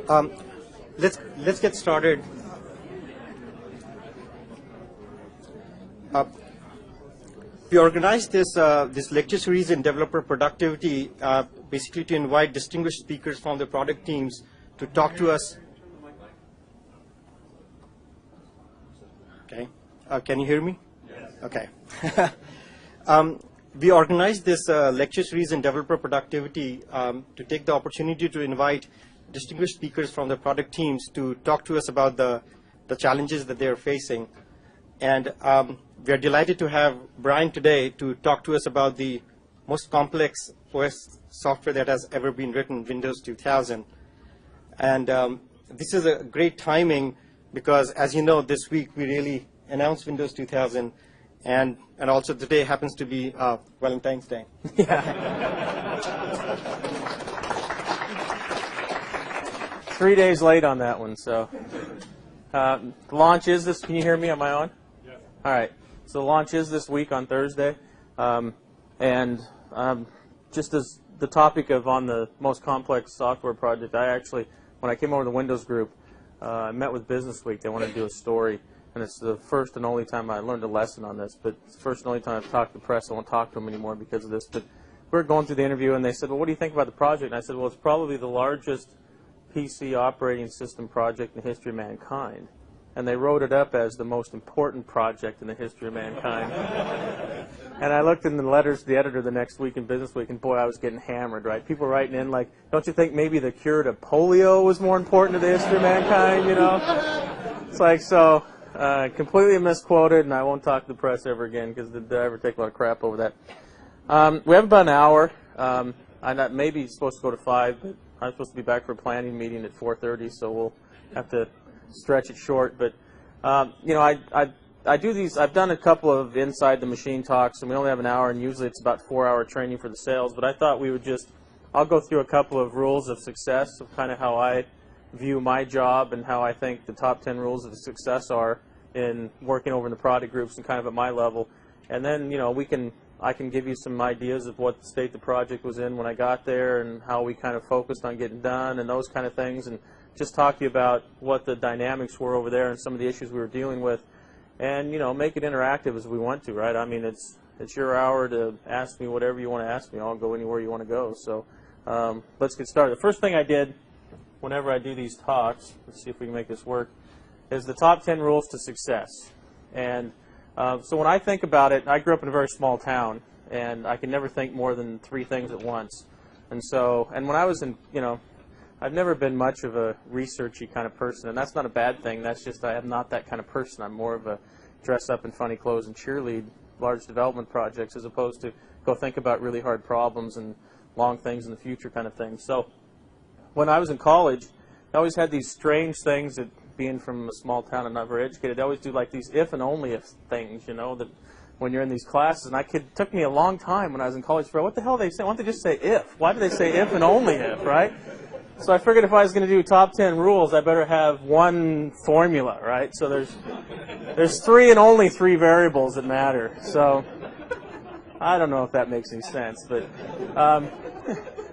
Um, let's get started. We organized this lecture series in developer productivity basically to invite distinguished speakers from the product teams to talk to us. Okay, can you hear me? Yes. Okay. We organized this lecture series in developer productivity to take the opportunity to invite distinguished speakers from the product teams to talk to us about the challenges that they are facing. And we are delighted to have Brian today to talk to us about the most complex OS software that has ever been written, Windows 2000. And this is a great timing because, as you know, this week we really announced Windows 2000. And also today happens to be Valentine's Day. Yeah. 3 days late on that one. So the launch is this. Can you hear me? Am I on? Yes. All right. So the launch is this week on Thursday. Just as the topic of on the most complex software project, I actually, when I came over to the Windows group, I met with Business Week. They wanted to do a story. And it's the first and only time I learned a lesson on this, but it's the first and only time I've talked to the press. I won't talk to them anymore because of this. But we were going through the interview, and they said, well, what do you think about the project? And I said, well, it's probably the largest PC operating system project in the history of mankind. And they wrote it up as the most important project in the history of mankind. And I looked in the letters to the editor the next week in Business Week, and boy, I was getting hammered, right? People writing in like, don't you think maybe the cure to polio was more important to the history of mankind, you know? It's like, so... completely misquoted, and I won't talk to the press ever again because did I ever take a lot of crap over that. We have about an hour. I'm not maybe supposed to go to 5, but I'm supposed to be back for a planning meeting at 4:30, so we'll have to stretch it short. But you know, I do these. I've done a couple of inside the machine talks, and we only have an hour, and usually it's about 4-hour training for the sales. But I thought we would I'll go through a couple of rules of success of kind of how I view my job and how I think the top 10 rules of success are in working over in the product groups and kind of at my level. And then, you know, I can give you some ideas of what state the project was in when I got there and how we kind of focused on getting done and those kind of things, and just talk to you about what the dynamics were over there and some of the issues we were dealing with, and, you know, make it interactive as we want to, right? I mean, it's your hour to ask me whatever you want to ask me. I'll go anywhere you want to go. So let's get started. The first thing I did whenever I do these talks, let's see if we can make this work, is the top 10 rules to success. And so when I think about it, I grew up in a very small town, and I can never think more than 3 things at once. And when I was in, you know, I've never been much of a researchy kind of person, and that's not a bad thing. That's just I am not that kind of person. I'm more of a dress up in funny clothes and cheerlead large development projects as opposed to go think about really hard problems and long things in the future kind of thing. So when I was in college, I always had these strange things that, being from a small town and not very educated, I always do like these if and only if things, you know, that when you're in these classes. And it took me a long time when I was in college for what the hell are they saying? Why don't they just say if? Why do they say if and only if, right? So I figured if I was going to do top 10 rules, I better have one formula, right? So there's 3 and only 3 variables that matter. So I don't know if that makes any sense, but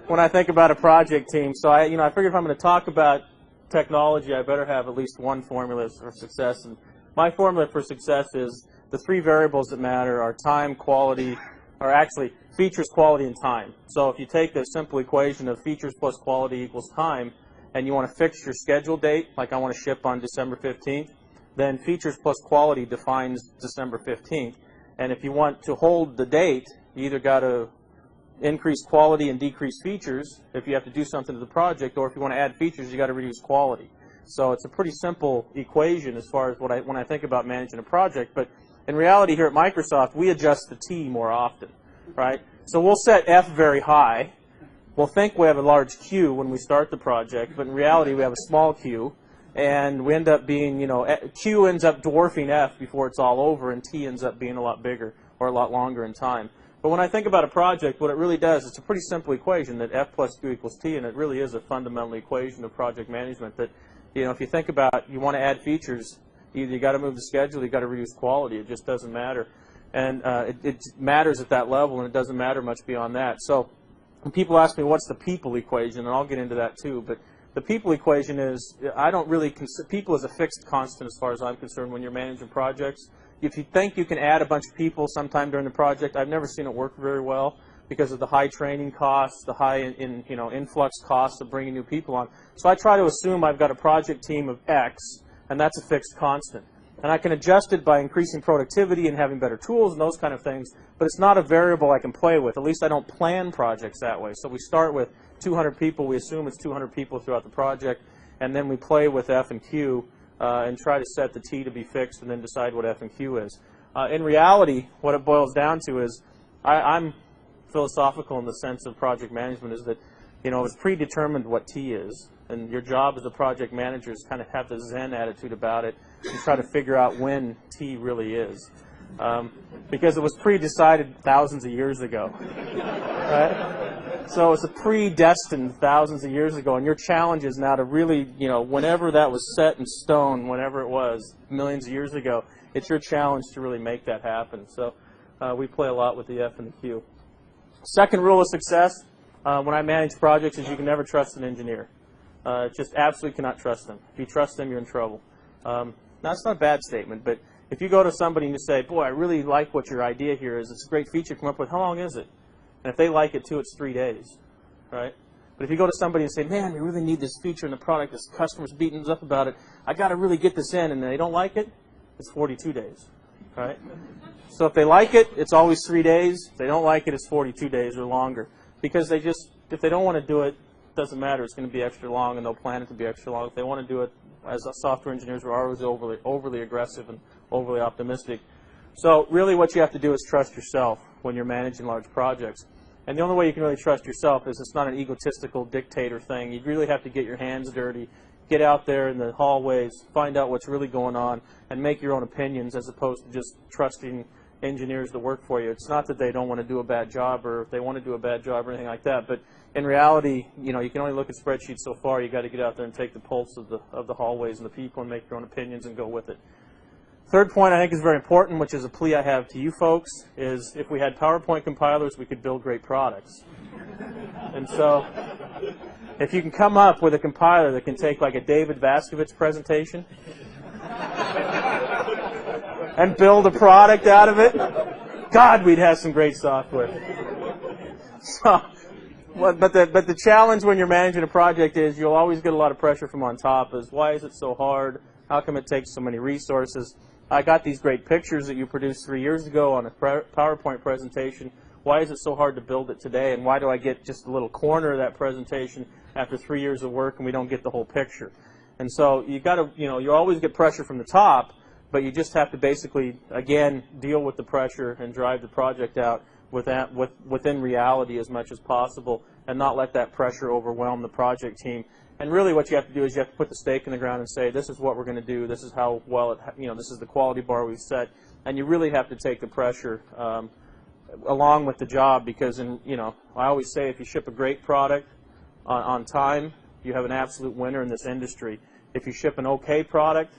when I think about a project team, so I figured if I'm going to talk about technology, I better have at least one formula for success. And my formula for success is the 3 variables that matter are time, quality, or actually features, quality, and time. So if you take the simple equation of features plus quality equals time, and you want to fix your schedule date, like I want to ship on December 15th, then features plus quality defines December 15th. And if you want to hold the date, you either got to increase quality and decrease features if you have to do something to the project, or if you want to add features, you got to reduce quality. So it's a pretty simple equation as far as when I think about managing a project. But in reality, here at Microsoft, we adjust the T more often, right? So we'll set F very high. We'll think we have a large Q when we start the project, but in reality, we have a small q, and we end up being, you know, Q ends up dwarfing F before it's all over, and T ends up being a lot bigger or a lot longer in time. But when I think about a project, what it really does, it's a pretty simple equation that F plus Q equals T, and it really is a fundamental equation of project management that, you know, if you think about you want to add features, either you got to move the schedule, you got to reduce quality. It just doesn't matter. And it matters at that level, and it doesn't matter much beyond that. So when people ask me what's the people equation, and I'll get into that too, but the people equation is, I don't really consider people as a fixed constant as far as I'm concerned when you're managing projects. If you think you can add a bunch of people sometime during the project, I've never seen it work very well because of the high training costs, the high influx costs of bringing new people on. So I try to assume I've got a project team of X, and that's a fixed constant. And I can adjust it by increasing productivity and having better tools and those kind of things, but it's not a variable I can play with. At least I don't plan projects that way. So we start with 200 people. We assume it's 200 people throughout the project, and then we play with F and Q and try to set the T to be fixed and then decide what F and Q is. In reality, what it boils down to is I'm philosophical in the sense of project management is that, it's predetermined what T is, and your job as a project manager is kind of have the Zen attitude about it and try to figure out when T really is. Because it was pre-decided thousands of years ago. Right? So it's a predestined thousands of years ago, and your challenge is now to really, whenever that was set in stone, whenever it was, millions of years ago, it's your challenge to really make that happen. So we play a lot with the F and the Q. Second rule of success when I manage projects is you can never trust an engineer. Just absolutely cannot trust them. If you trust them, you're in trouble. Now, it's not a bad statement, but if you go to somebody and you say, boy, I really like what your idea here is, it's a great feature to come up with, how long is it? And if they like it too, it's 3 days, right? But if you go to somebody and say, man, we really need this feature in the product, this customer's beating us up about it, I got to really get this in, and they don't like it, it's 42 days, right? So if they like it, it's always 3 days. If they don't like it, it's 42 days or longer. Because if they don't want to do it, it doesn't matter. It's going to be extra long, and they'll plan it to be extra long. If they want to do it, as software engineers, we're always overly aggressive and overly optimistic. So really what you have to do is trust yourself when you're managing large projects. And the only way you can really trust yourself is it's not an egotistical dictator thing. You really have to get your hands dirty, get out there in the hallways, find out what's really going on, and make your own opinions as opposed to just trusting engineers to work for you. It's not that they don't want to do a bad job or if they want to do a bad job or anything like that, but in reality, you can only look at spreadsheets so far. You've got to get out there and take the pulse of the hallways and the people and make your own opinions and go with it. Third point I think is very important, which is a plea I have to you folks, is if we had PowerPoint compilers, we could build great products. And so if you can come up with a compiler that can take like a David Vaskovich presentation and build a product out of it, God, we'd have some great software. So, but the challenge when you're managing a project is you'll always get a lot of pressure from on top is, why is it so hard? How come it takes so many resources? I got these great pictures that you produced 3 years ago on a PowerPoint presentation. Why is it so hard to build it today? And why do I get just a little corner of that presentation after 3 years of work and we don't get the whole picture? And so you got to, you always get pressure from the top, but you just have to basically, again, deal with the pressure and drive the project out within reality as much as possible and not let that pressure overwhelm the project team. And really what you have to do is you have to put the stake in the ground and say, this is what we're going to do, this is how well this is the quality bar we've set, and you really have to take the pressure along with the job because, I always say if you ship a great product on time, you have an absolute winner in this industry. If you ship an okay product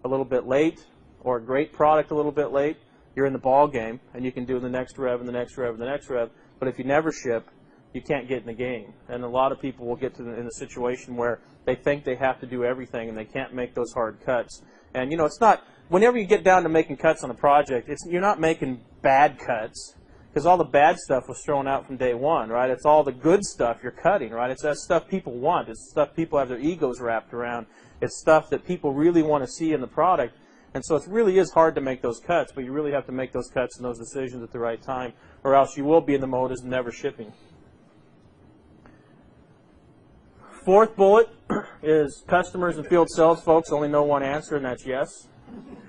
a little bit late or a great product a little bit late, you're in the ball game and you can do the next rev and the next rev and the next rev. But if you never ship, you can't get in the game. And a lot of people will get in a situation where they think they have to do everything and they can't make those hard cuts. And, it's not, whenever you get down to making cuts on a project, you're not making bad cuts because all the bad stuff was thrown out from day one, right? It's all the good stuff you're cutting, right? It's that stuff people want. It's stuff people have their egos wrapped around. It's stuff that people really want to see in the product. And so it really is hard to make those cuts, but you really have to make those cuts and those decisions at the right time, or else you will be in the mode as never shipping. Fourth bullet is customers and field sales folks only know one answer, and that's yes.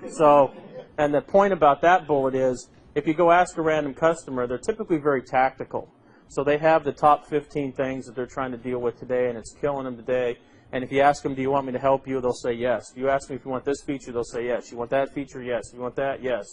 So, and the point about that bullet is, if you go ask a random customer, they're typically very tactical. So they have the top 15 things that they're trying to deal with today, and it's killing them today. And if you ask them, do you want me to help you, they'll say yes. You ask me if you want this feature, they'll say yes. You want that feature, yes. You want that, yes.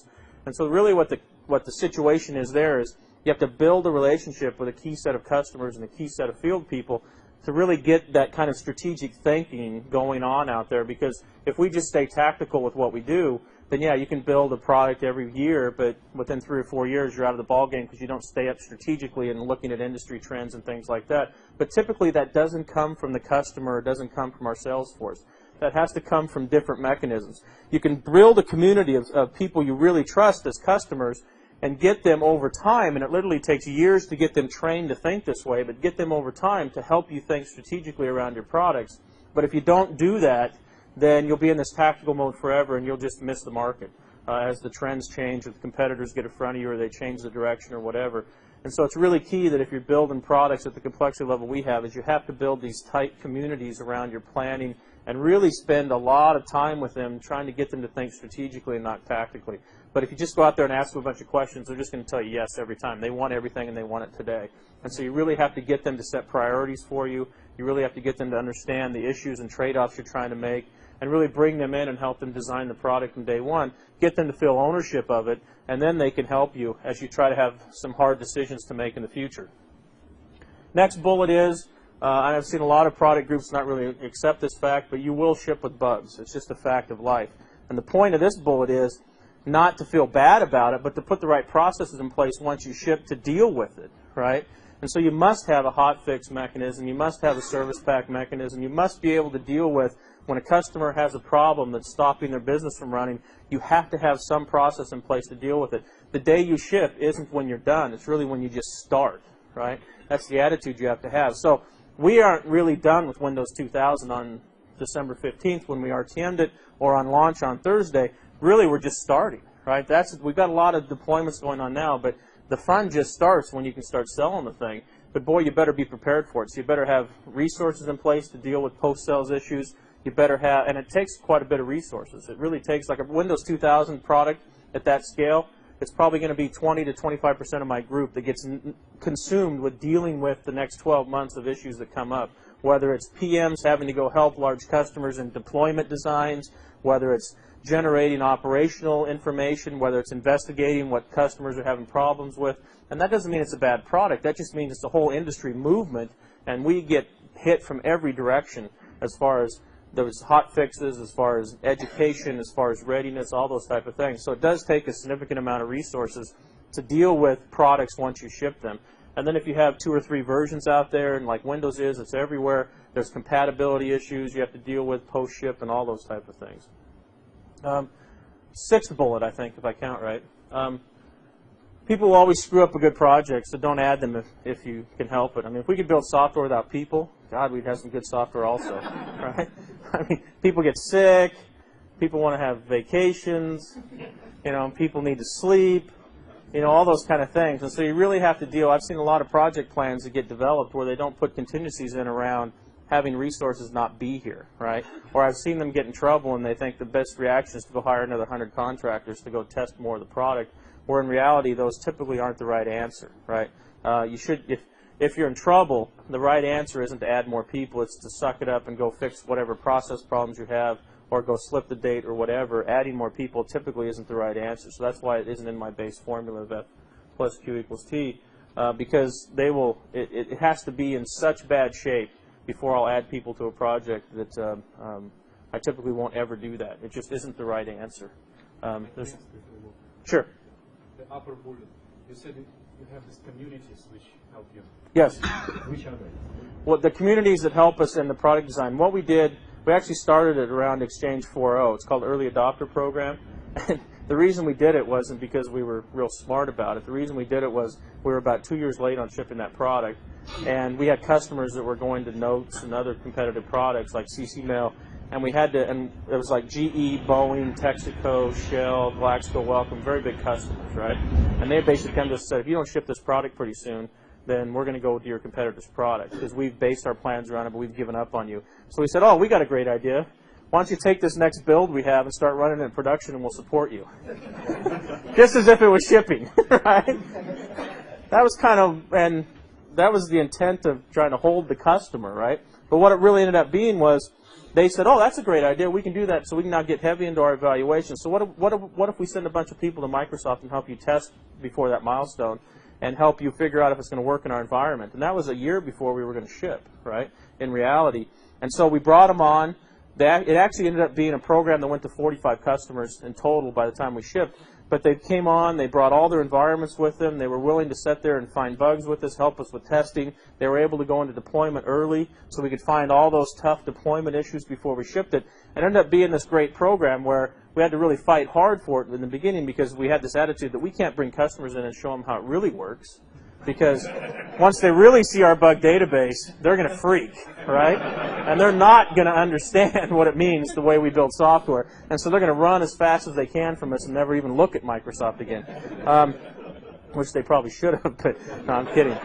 And so really what the situation is there is you have to build a relationship with a key set of customers and a key set of field people to really get that kind of strategic thinking going on out there. Because if we just stay tactical with what we do, then yeah, you can build a product every year, but within 3 or 4 years, you're out of the ballgame because you don't stay up strategically and looking at industry trends and things like that. But typically, that doesn't come from the customer. It doesn't come from our sales force. That has to come from different mechanisms. You can build a community of people you really trust as customers and get them over time, and it literally takes years to get them trained to think this way, but get them over time to help you think strategically around your products. But if you don't do that, then you'll be in this tactical mode forever, and you'll just miss the market as the trends change, or the competitors get in front of you, or they change the direction, or whatever. And so it's really key that if you're building products at the complexity level we have, is you have to build these tight communities around your planning and really spend a lot of time with them trying to get them to think strategically and not tactically. But if you just go out there and ask them a bunch of questions, they're just going to tell you yes every time. They want everything, and they want it today. And so you really have to get them to set priorities for you. You really have to get them to understand the issues and trade-offs you're trying to make, and really bring them in and help them design the product from day one, get them to feel ownership of it, and then they can help you as you try to have some hard decisions to make in the future. Next bullet is, I've seen a lot of product groups not really accept this fact, but you will ship with bugs. It's just a fact of life. And the point of this bullet is not to feel bad about it, but to put the right processes in place once you ship to deal with it, right? And so you must have a hot fix mechanism. You must have a service pack mechanism. You must be able to deal with when a customer has a problem that's stopping their business from running. You have to have some process in place to deal with it. The day you ship isn't when you're done. It's really when you just start, right? That's the attitude you have to have. So we aren't really done with Windows 2000 on December 15th when we RTM'd it, or on launch on Thursday. Really, we're just starting, right? We've got a lot of deployments going on now, but the fun just starts when you can start selling the thing. But boy, you better be prepared for it. So you better have resources in place to deal with post-sales issues. You better have, and it takes quite a bit of resources. It really takes, like a Windows 2000 product at that scale, it's probably going to be 20 to 25% of my group that gets consumed with dealing with the next 12 months of issues that come up. Whether it's PMs having to go help large customers in deployment designs, whether it's generating operational information, whether it's investigating what customers are having problems with. And that doesn't mean it's a bad product. That just means it's a whole industry movement, and we get hit from every direction as far as those hot fixes, as far as education, as far as readiness, all those type of things. So it does take a significant amount of resources to deal with products once you ship them. And then if you have 2 or 3 versions out there, and like Windows is, it's everywhere, there's compatibility issues you have to deal with post-ship and all those type of things. 6th bullet, I think, if I count right. People will always screw up a good project, so don't add them if you can help it. I mean, if we could build software without people, God, we'd have some good software also, right? I mean, people get sick, people want to have vacations, people need to sleep, all those kind of things. And so you really have to deal. I've seen a lot of project plans that get developed where they don't put contingencies in around having resources not be here, right? Or I've seen them get in trouble and they think the best reaction is to go hire another 100 contractors to go test more of the product, where in reality those typically aren't the right answer, right? You should, if you're in trouble, the right answer isn't to add more people. It's to suck it up and go fix whatever process problems you have, or go slip the date or whatever. Adding more people typically isn't the right answer. So that's why it isn't in my base formula of F plus Q equals T, because it has to be in such bad shape before I'll add people to a project that I typically won't ever do that. It just isn't the right answer. Sure. The upper bullet, you said you have these communities which help you. Yes. Which are they? Well, the communities that help us in the product design. What we did, we actually started it around Exchange 4.0. It's called Early Adopter Program. And the reason we did it wasn't because we were real smart about it. The reason we did it was we were about 2 years late on shipping that product. And we had customers that were going to Notes and other competitive products like CC Mail. And we had to, and it was like GE, Boeing, Texaco, Shell, Glaxo, Wellcome, very big customers, right? And they basically come to us and said, if you don't ship this product pretty soon, then we're going to go to your competitor's product because we've based our plans around it, but we've given up on you. So we said, oh, we got a great idea. Why don't you take this next build we have and start running it in production and we'll support you. Just as if it was shipping, right? That was kind of, and that was the intent of trying to hold the customer, right? But what it really ended up being was, they said, oh, that's a great idea. We can do that so we can now get heavy into our evaluation. So what if we send a bunch of people to Microsoft and help you test before that milestone and help you figure out if it's going to work in our environment? And that was a year before we were going to ship, right, in reality. And so we brought them on. It actually ended up being a program that went to 45 customers in total by the time we shipped. But they came on, they brought all their environments with them, they were willing to sit there and find bugs with us, help us with testing. They were able to go into deployment early so we could find all those tough deployment issues before we shipped it. It ended up being this great program where we had to really fight hard for it in the beginning because we had this attitude that we can't bring customers in and show them how it really works. Because once they really see our bug database, they're going to freak, right? And they're not going to understand what it means the way we build software. And so they're going to run as fast as they can from us and never even look at Microsoft again. Which they probably should have, but no, I'm kidding.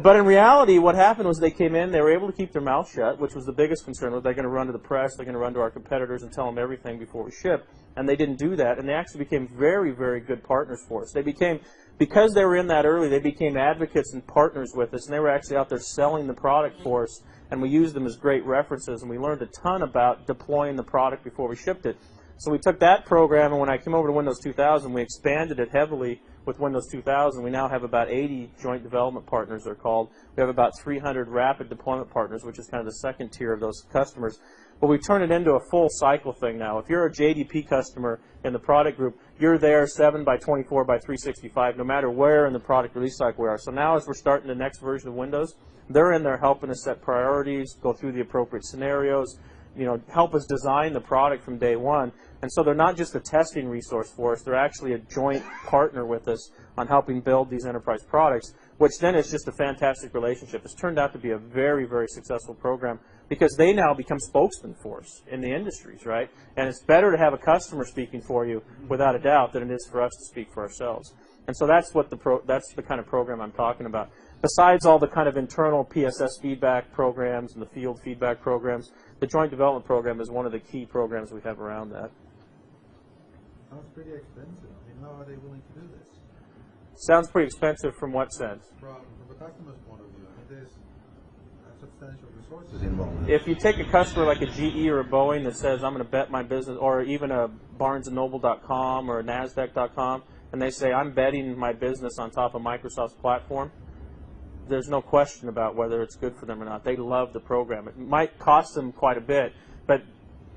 But in reality, what happened was they came in, they were able to keep their mouth shut, which was the biggest concern. Was they're going to run to the press, they're going to run to our competitors and tell them everything before we ship. And they didn't do that, and they actually became very, very good partners for us. They became, because they were in that early, they became advocates and partners with us, and they were actually out there selling the product for us, and we used them as great references, and we learned a ton about deploying the product before we shipped it. So we took that program, and when I came over to Windows 2000, we expanded it heavily with Windows 2000. We now have about 80 joint development partners, they're called. We have about 300 rapid deployment partners, which is kind of the second tier of those customers. But we turn it into a full cycle thing now. If you're a JDP customer in the product group, you're there 7 by 24 by 365, no matter where in the product release cycle we are. So now as we're starting the next version of Windows, they're in there helping us set priorities, go through the appropriate scenarios, help us design the product from day one. And so they're not just a testing resource for us, they're actually a joint partner with us on helping build these enterprise products, which then is just a fantastic relationship. It's turned out to be a very, very successful program because they now become spokesmen for us in the industries, right? And it's better to have a customer speaking for you, without a doubt, than it is for us to speak for ourselves. And so that's what that's the kind of program I'm talking about. Besides all the kind of internal PSS feedback programs and the field feedback programs, the joint development program is one of the key programs we have around that. Sounds pretty expensive. I mean, how are they willing to do this? Sounds pretty expensive from what sense? From the customer's point of view, I mean, there's substantial resources involved. If you take a customer like a GE or a Boeing that says, I'm going to bet my business, or even a BarnesandNoble.com or a NASDAQ.com, and they say, I'm betting my business on top of Microsoft's platform, there's no question about whether it's good for them or not. They love the program. It might cost them quite a bit, but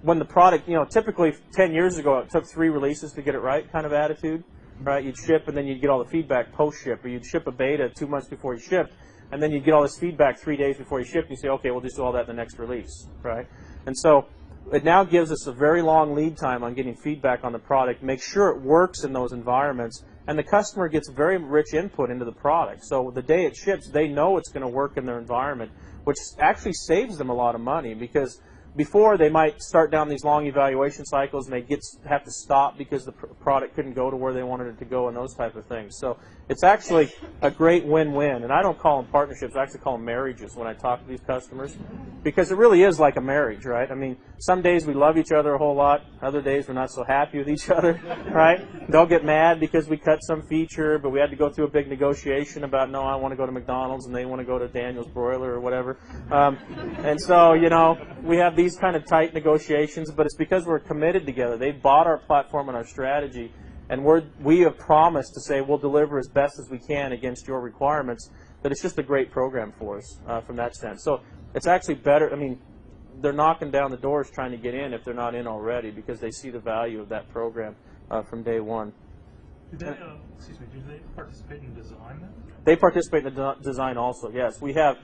when the product, typically 10 years ago, it took 3 releases to get it right kind of attitude, right? You'd ship and then you'd get all the feedback post-ship, or you'd ship a beta 2 months before you shipped, and then you'd get all this feedback 3 days before you shipped, and you say, okay, we'll just do all that in the next release, right? And so it now gives us a very long lead time on getting feedback on the product, make sure it works in those environments, and the customer gets very rich input into the product. So the day it ships, they know it's going to work in their environment, which actually saves them a lot of money, because before they might start down these long evaluation cycles and they have to stop because the product couldn't go to where they wanted it to go and those type of things. So it's actually a great win-win. And I don't call them partnerships, I actually call them marriages when I talk to these customers, because it really is like a marriage, right? I mean, some days we love each other a whole lot, other days we're not so happy with each other, right? They'll get mad because we cut some feature, but we had to go through a big negotiation about, no, I want to go to McDonald's and they want to go to Daniel's Broiler or whatever. And so, we have these kind of tight negotiations, but it's because we're committed together. They bought our platform and our strategy, and we have promised to say we'll deliver as best as we can against your requirements, that it's just a great program for us from that sense. So it's actually better. I mean, they're knocking down the doors trying to get in if they're not in already, because they see the value of that program from day one. Do they participate in design then? They participate in the design also, yes. We have.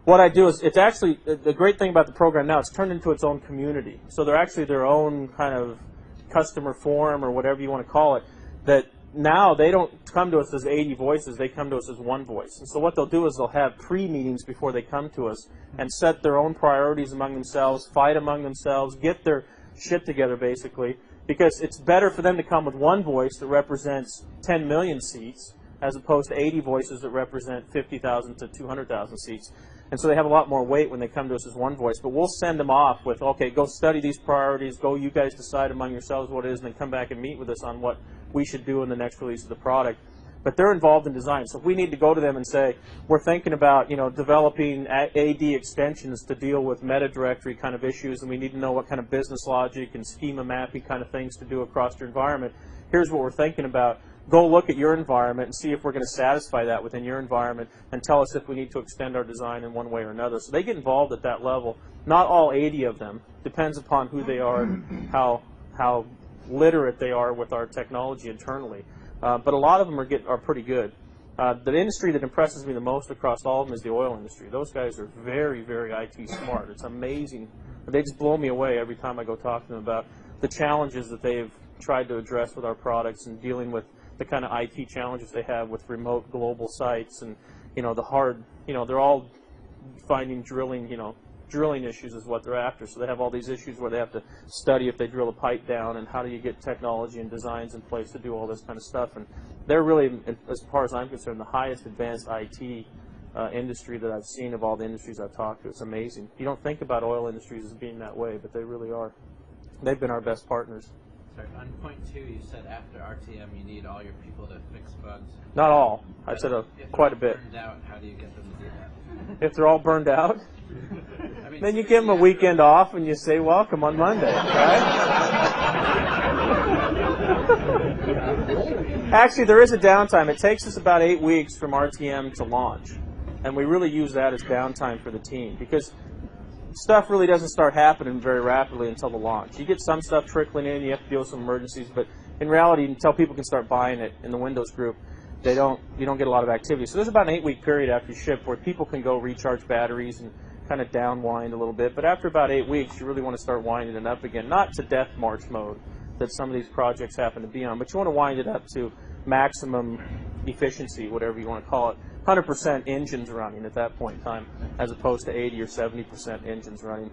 What I do is, it's actually, the great thing about the program now, it's turned into its own community. So they're actually their own kind of customer forum, or whatever you want to call it, that now they don't come to us as 80 voices, they come to us as one voice. And so what they'll do is they'll have pre-meetings before they come to us and set their own priorities among themselves, fight among themselves, get their shit together basically, because it's better for them to come with one voice that represents 10 million seats as opposed to 80 voices that represent 50,000 to 200,000 seats. And so they have a lot more weight when they come to us as one voice. But we'll send them off with, okay, go study these priorities, go you guys decide among yourselves what it is, and then come back and meet with us on what we should do in the next release of the product. But they're involved in design. So if we need to go to them and say, we're thinking about developing AD extensions to deal with meta directory kind of issues, and we need to know what kind of business logic and schema mapping kind of things to do across your environment, here's what we're thinking about. Go look at your environment and see if we're going to satisfy that within your environment, and tell us if we need to extend our design in one way or another. So they get involved at that level. And Not all 80 of them. Depends upon who they are, how literate they are with our technology internally. But a lot of them are pretty good. The industry that impresses me the most across all of them is the oil industry. Those guys are very, very IT smart. It's amazing. They just blow me away every time I go talk to them about the challenges that they've tried to address with our products and dealing with the kind of IT challenges they have with remote global sites and, the hard, they're all finding drilling issues is what they're after. So they have all these issues where they have to study if they drill a pipe down and how do you get technology and designs in place to do all this kind of stuff. And they're really, as far as I'm concerned, the highest advanced IT industry that I've seen of all the industries I've talked to. It's amazing. You don't think about oil industries as being that way, but they really are. They've been our best partners. Sorry, on point 2, you said after RTM you need all your people to fix bugs. Not all. I said quite a bit. If they're all burned out, how do you get them to do that? If they're all burned out, I mean, then you give them a weekend off and you say, welcome on Monday, right? Actually, there is a downtime. It takes us about 8 weeks from RTM to launch. And we really use that as downtime for the team because stuff really doesn't start happening very rapidly until the launch. You get some stuff trickling in, you have to deal with some emergencies, but in reality, until people can start buying it in the Windows group, you don't get a lot of activity. So there's about an 8-week period after you ship where people can go recharge batteries and kind of downwind a little bit. But after about 8 weeks, you really want to start winding it up again. Not to death march mode that some of these projects happen to be on, but you want to wind it up to maximum efficiency, whatever you want to call it. 100% engines running at that point in time, as opposed to 80 or 70% engines running.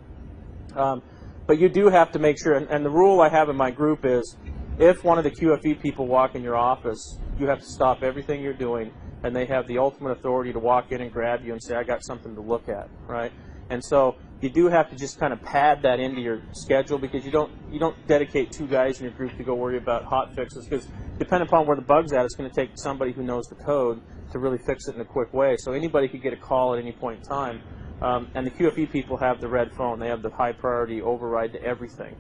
But you do have to make sure, and the rule I have in my group is, if one of the QFE people walk in your office, you have to stop everything you're doing, and they have the ultimate authority to walk in and grab you and say, I got something to look at, right? And so you do have to just kind of pad that into your schedule because you don't dedicate 2 guys in your group to go worry about hot fixes because depending upon where the bug's at, it's going to take somebody who knows the code to really fix it in a quick way. So anybody could get a call at any point in time. And the QFE people have the red phone. They have the high priority override to everything.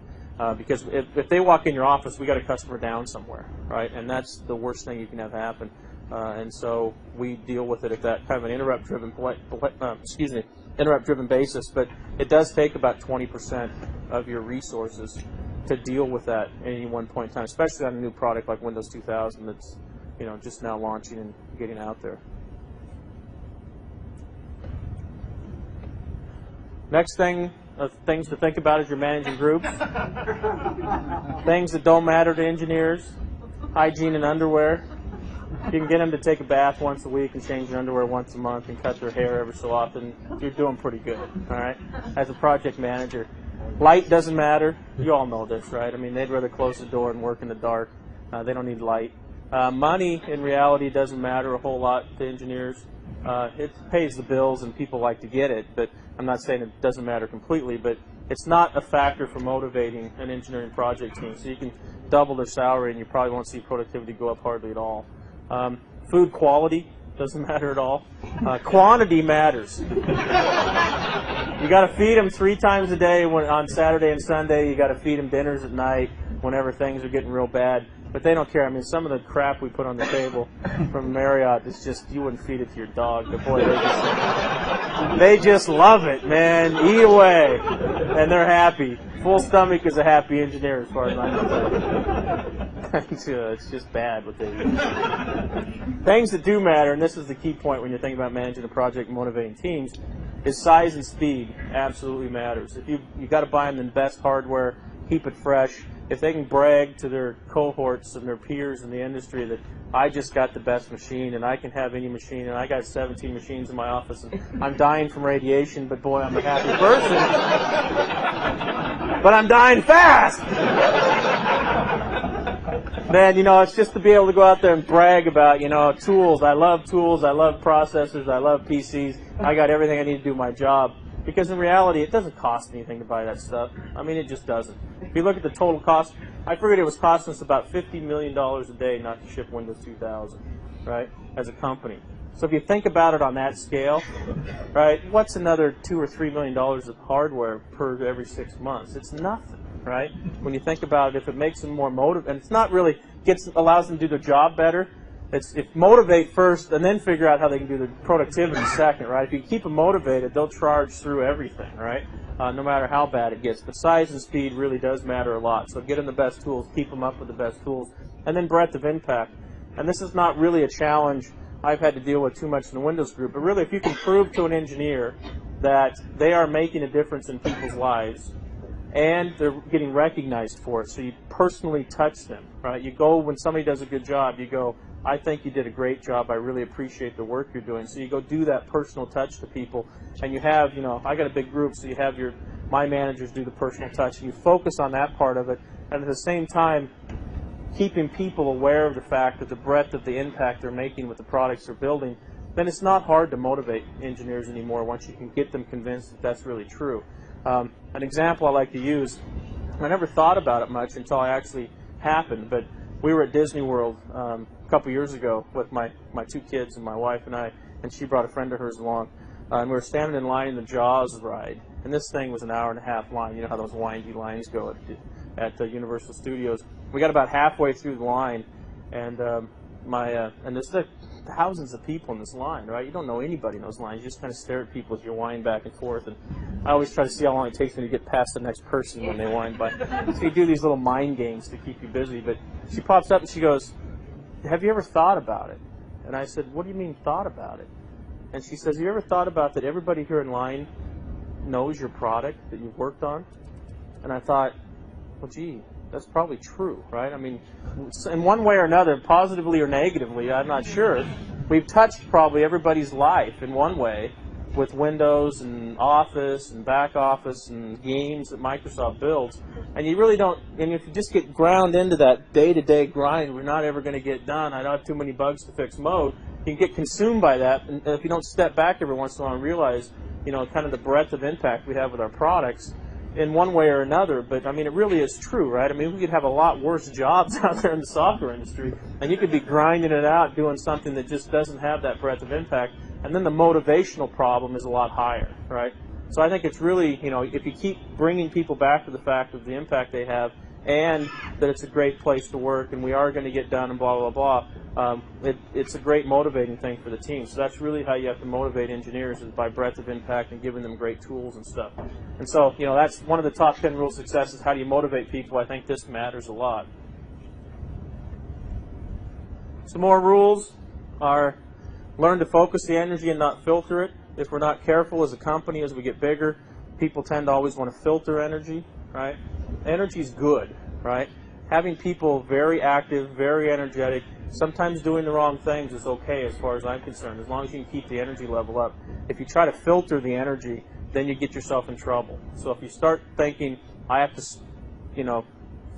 Because if they walk in your office, we got a customer down somewhere, right? And that's the worst thing you can have happen. And so we deal with it at that kind of an interrupt-driven interrupt-driven basis. But it does take about 20% of your resources to deal with that at any one point in time, especially on a new product like Windows 2000 that's just now launching and getting out there. Next thing, things to think about as you're managing groups. Things that don't matter to engineers. Hygiene and underwear. You can get them to take a bath once a week and change their underwear once a month and cut their hair every so often. You're doing pretty good, all right, as a project manager. Light doesn't matter. You all know this, right? I mean, they'd rather close the door and work in the dark. They don't need light. Money, in reality, doesn't matter a whole lot to engineers. It pays the bills and people like to get it, but I'm not saying it doesn't matter completely, but it's not a factor for motivating an engineering project team. So you can double their salary and you probably won't see productivity go up hardly at all. Food quality doesn't matter at all. Quantity matters. You got to feed them 3 times a day on Saturday and Sunday. You got to feed them dinners at night whenever things are getting real bad. But they don't care. I mean, some of the crap we put on the table from Marriott is just, you wouldn't feed it to your dog. But boy, they just love it, man. Eat away. And they're happy. Full stomach is a happy engineer as far as I'm concerned. It's just bad what they do. Things that do matter, and this is the key point when you're thinking about managing a project and motivating teams, is size and speed absolutely matters. If you got to buy them the best hardware, keep it fresh. If they can brag to their cohorts and their peers in the industry that I just got the best machine and I can have any machine and I got 17 machines in my office and I'm dying from radiation, but boy, I'm a happy person. But I'm dying fast. Then, it's just to be able to go out there and brag about, tools. I love processors, I love PCs. I got everything I need to do my job. Because in reality, it doesn't cost anything to buy that stuff. I mean, it just doesn't. If you look at the total cost, I figured it was costing us about $50 million a day not to ship Windows 2000, right, as a company. So if you think about it on that scale, right, what's another $2 or $3 million of hardware per every 6 months? It's nothing, right? When you think about it, if it makes them more motivated, and it's not really allows them to do their job better, It's motivate first and then figure out how they can do the productivity second, right? If you keep them motivated, they'll charge through everything, right? No matter how bad it gets. But size and speed really does matter a lot. So get them the best tools, keep them up with the best tools, and then breadth of impact. And this is not really a challenge I've had to deal with too much in the Windows group, but really if you can prove to an engineer that they are making a difference in people's lives and they're getting recognized for it, so you personally touch them, right? You go, when somebody does a good job, you go, I think you did a great job, I really appreciate the work you're doing. So you go do that personal touch to people, and you have, you know, I got a big group, so you have my managers do the personal touch, and you focus on that part of it, and at the same time, keeping people aware of the fact that the breadth of the impact they're making with the products they're building, then it's not hard to motivate engineers anymore once you can get them convinced that that's really true. An example I like to use, I never thought about it much until it actually happened, but we were at Disney World a couple years ago with my two kids and my wife and I, and she brought a friend of hers along, and we were standing in line in the Jaws ride, and this thing was an hour-and-a-half line. You know how those windy lines go at the Universal Studios. We got about halfway through the line, and and there's thousands of people in this line, right? You don't know anybody in those lines. You just kind of stare at people as you wind back and forth. And I always try to see how long it takes me to get past the next person when they wind by. So you do these little mind games to keep you busy. But she pops up and she goes, "Have you ever thought about it?" And I said, "What do you mean thought about it?" And she says, "Have you ever thought about that everybody here in line knows your product that you've worked on?" And I thought, well, gee, that's probably true, right? I mean, in one way or another, positively or negatively, I'm not sure, we've touched probably everybody's life in one way with Windows and Office and back office and games that Microsoft builds. And you really don't, and if you just get ground into that day-to-day grind, we're not ever going to get done, I don't have too many bugs to fix mode, you can get consumed by that. And if you don't step back every once in a while and realize, you know, kind of the breadth of impact we have with our products, in one way or another, but I mean, it really is true, right? I mean, we could have a lot worse jobs out there in the software industry, and you could be grinding it out doing something that just doesn't have that breadth of impact, and then the motivational problem is a lot higher, right? So I think it's really, you know, if you keep bringing people back to the fact of the impact they have, and that it's a great place to work, and we are going to get done, and blah, blah, blah, it's a great motivating thing for the team. So that's really how you have to motivate engineers, is by breadth of impact and giving them great tools and stuff. And so, you know, that's one of the top 10 rules of success, is how do you motivate people. I think this matters a lot. Some more rules are learn to focus the energy and not filter it. If we're not careful as a company, as we get bigger, people tend to always want to filter energy, right? Energy is good, right? Having people very active, very energetic, sometimes doing the wrong things is okay as far as I'm concerned, as long as you can keep the energy level up. If you try to filter the energy, then you get yourself in trouble. So if you start thinking, I have to, you know,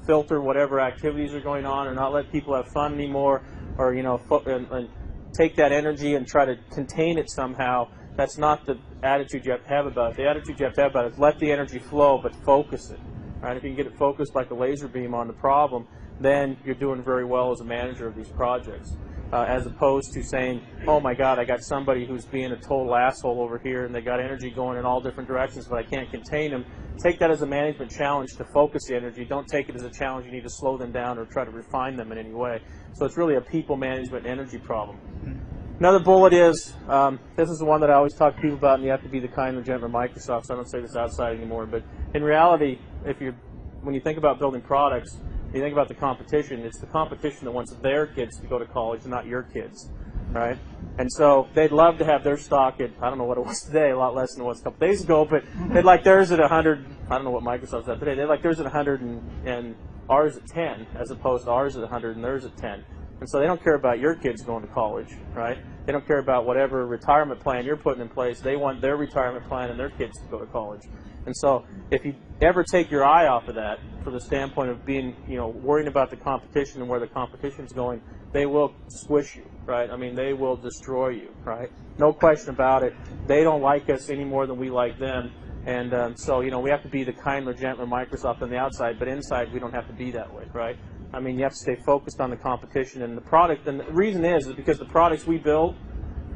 filter whatever activities are going on, or not let people have fun anymore, or, you know, and take that energy and try to contain it somehow, that's not the attitude you have to have about it. The attitude you have to have about it is let the energy flow, but focus it. Right? If you can get it focused like a laser beam on the problem, then you're doing very well as a manager of these projects. As opposed to saying, oh my God, I got somebody who's being a total asshole over here, and they got energy going in all different directions, but I can't contain them. Take that as a management challenge to focus the energy. Don't take it as a challenge you need to slow them down or try to refine them in any way. So it's really a people management energy problem. Another bullet is, this is the one that I always talk to people about, and you have to be the kind and gentle Microsoft, so I don't say this outside anymore, but in reality, when you think about building products, you think about the competition, it's the competition that wants their kids to go to college and not your kids, right? And so they'd love to have their stock at, I don't know what it was today, a lot less than it was a couple days ago, but they'd like theirs at 100, I don't know what Microsoft's at today, they'd like theirs at 100 and ours at 10, as opposed to ours at 100 and theirs at 10. And so they don't care about your kids going to college, right? They don't care about whatever retirement plan you're putting in place. They want their retirement plan and their kids to go to college. And so if you ever take your eye off of that, from the standpoint of being, you know, worrying about the competition and where the competition's going, they will squish you, right? I mean, they will destroy you, right? No question about it. They don't like us any more than we like them. And so, you know, we have to be the kinder, gentler Microsoft on the outside, but inside we don't have to be that way, right? I mean, you have to stay focused on the competition and the product. And the reason is because the products we build,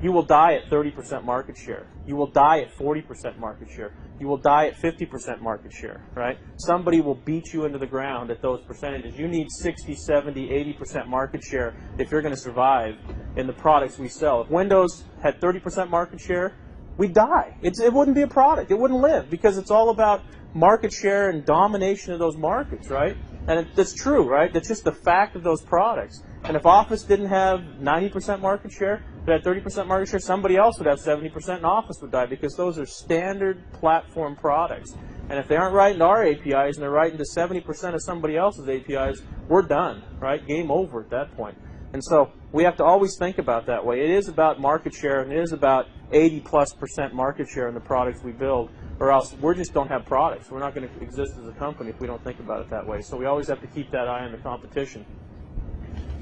you will die at 30% market share. You will die at 40% market share. you will die at 50% market share, right? Somebody will beat you into the ground at those percentages. You need 60, 70, 80% market share if you're going to survive in the products we sell. If Windows had 30% market share, we'd die. It wouldn't be a product. It wouldn't live because it's all about market share and domination of those markets, right? And that's true, right? That's just the fact of those products. And if Office didn't have 90% market share, if it had 30% market share, somebody else would have 70% and Office would die because those are standard platform products. And if they aren't writing to our APIs and they're writing to 70% of somebody else's APIs, we're done, right? Game over at that point. And so we have to always think about that way. It is about market share, and it is about 80+% market share in the products we build, or else we just don't have products. We're not going to exist as a company if we don't think about it that way. So we always have to keep that eye on the competition.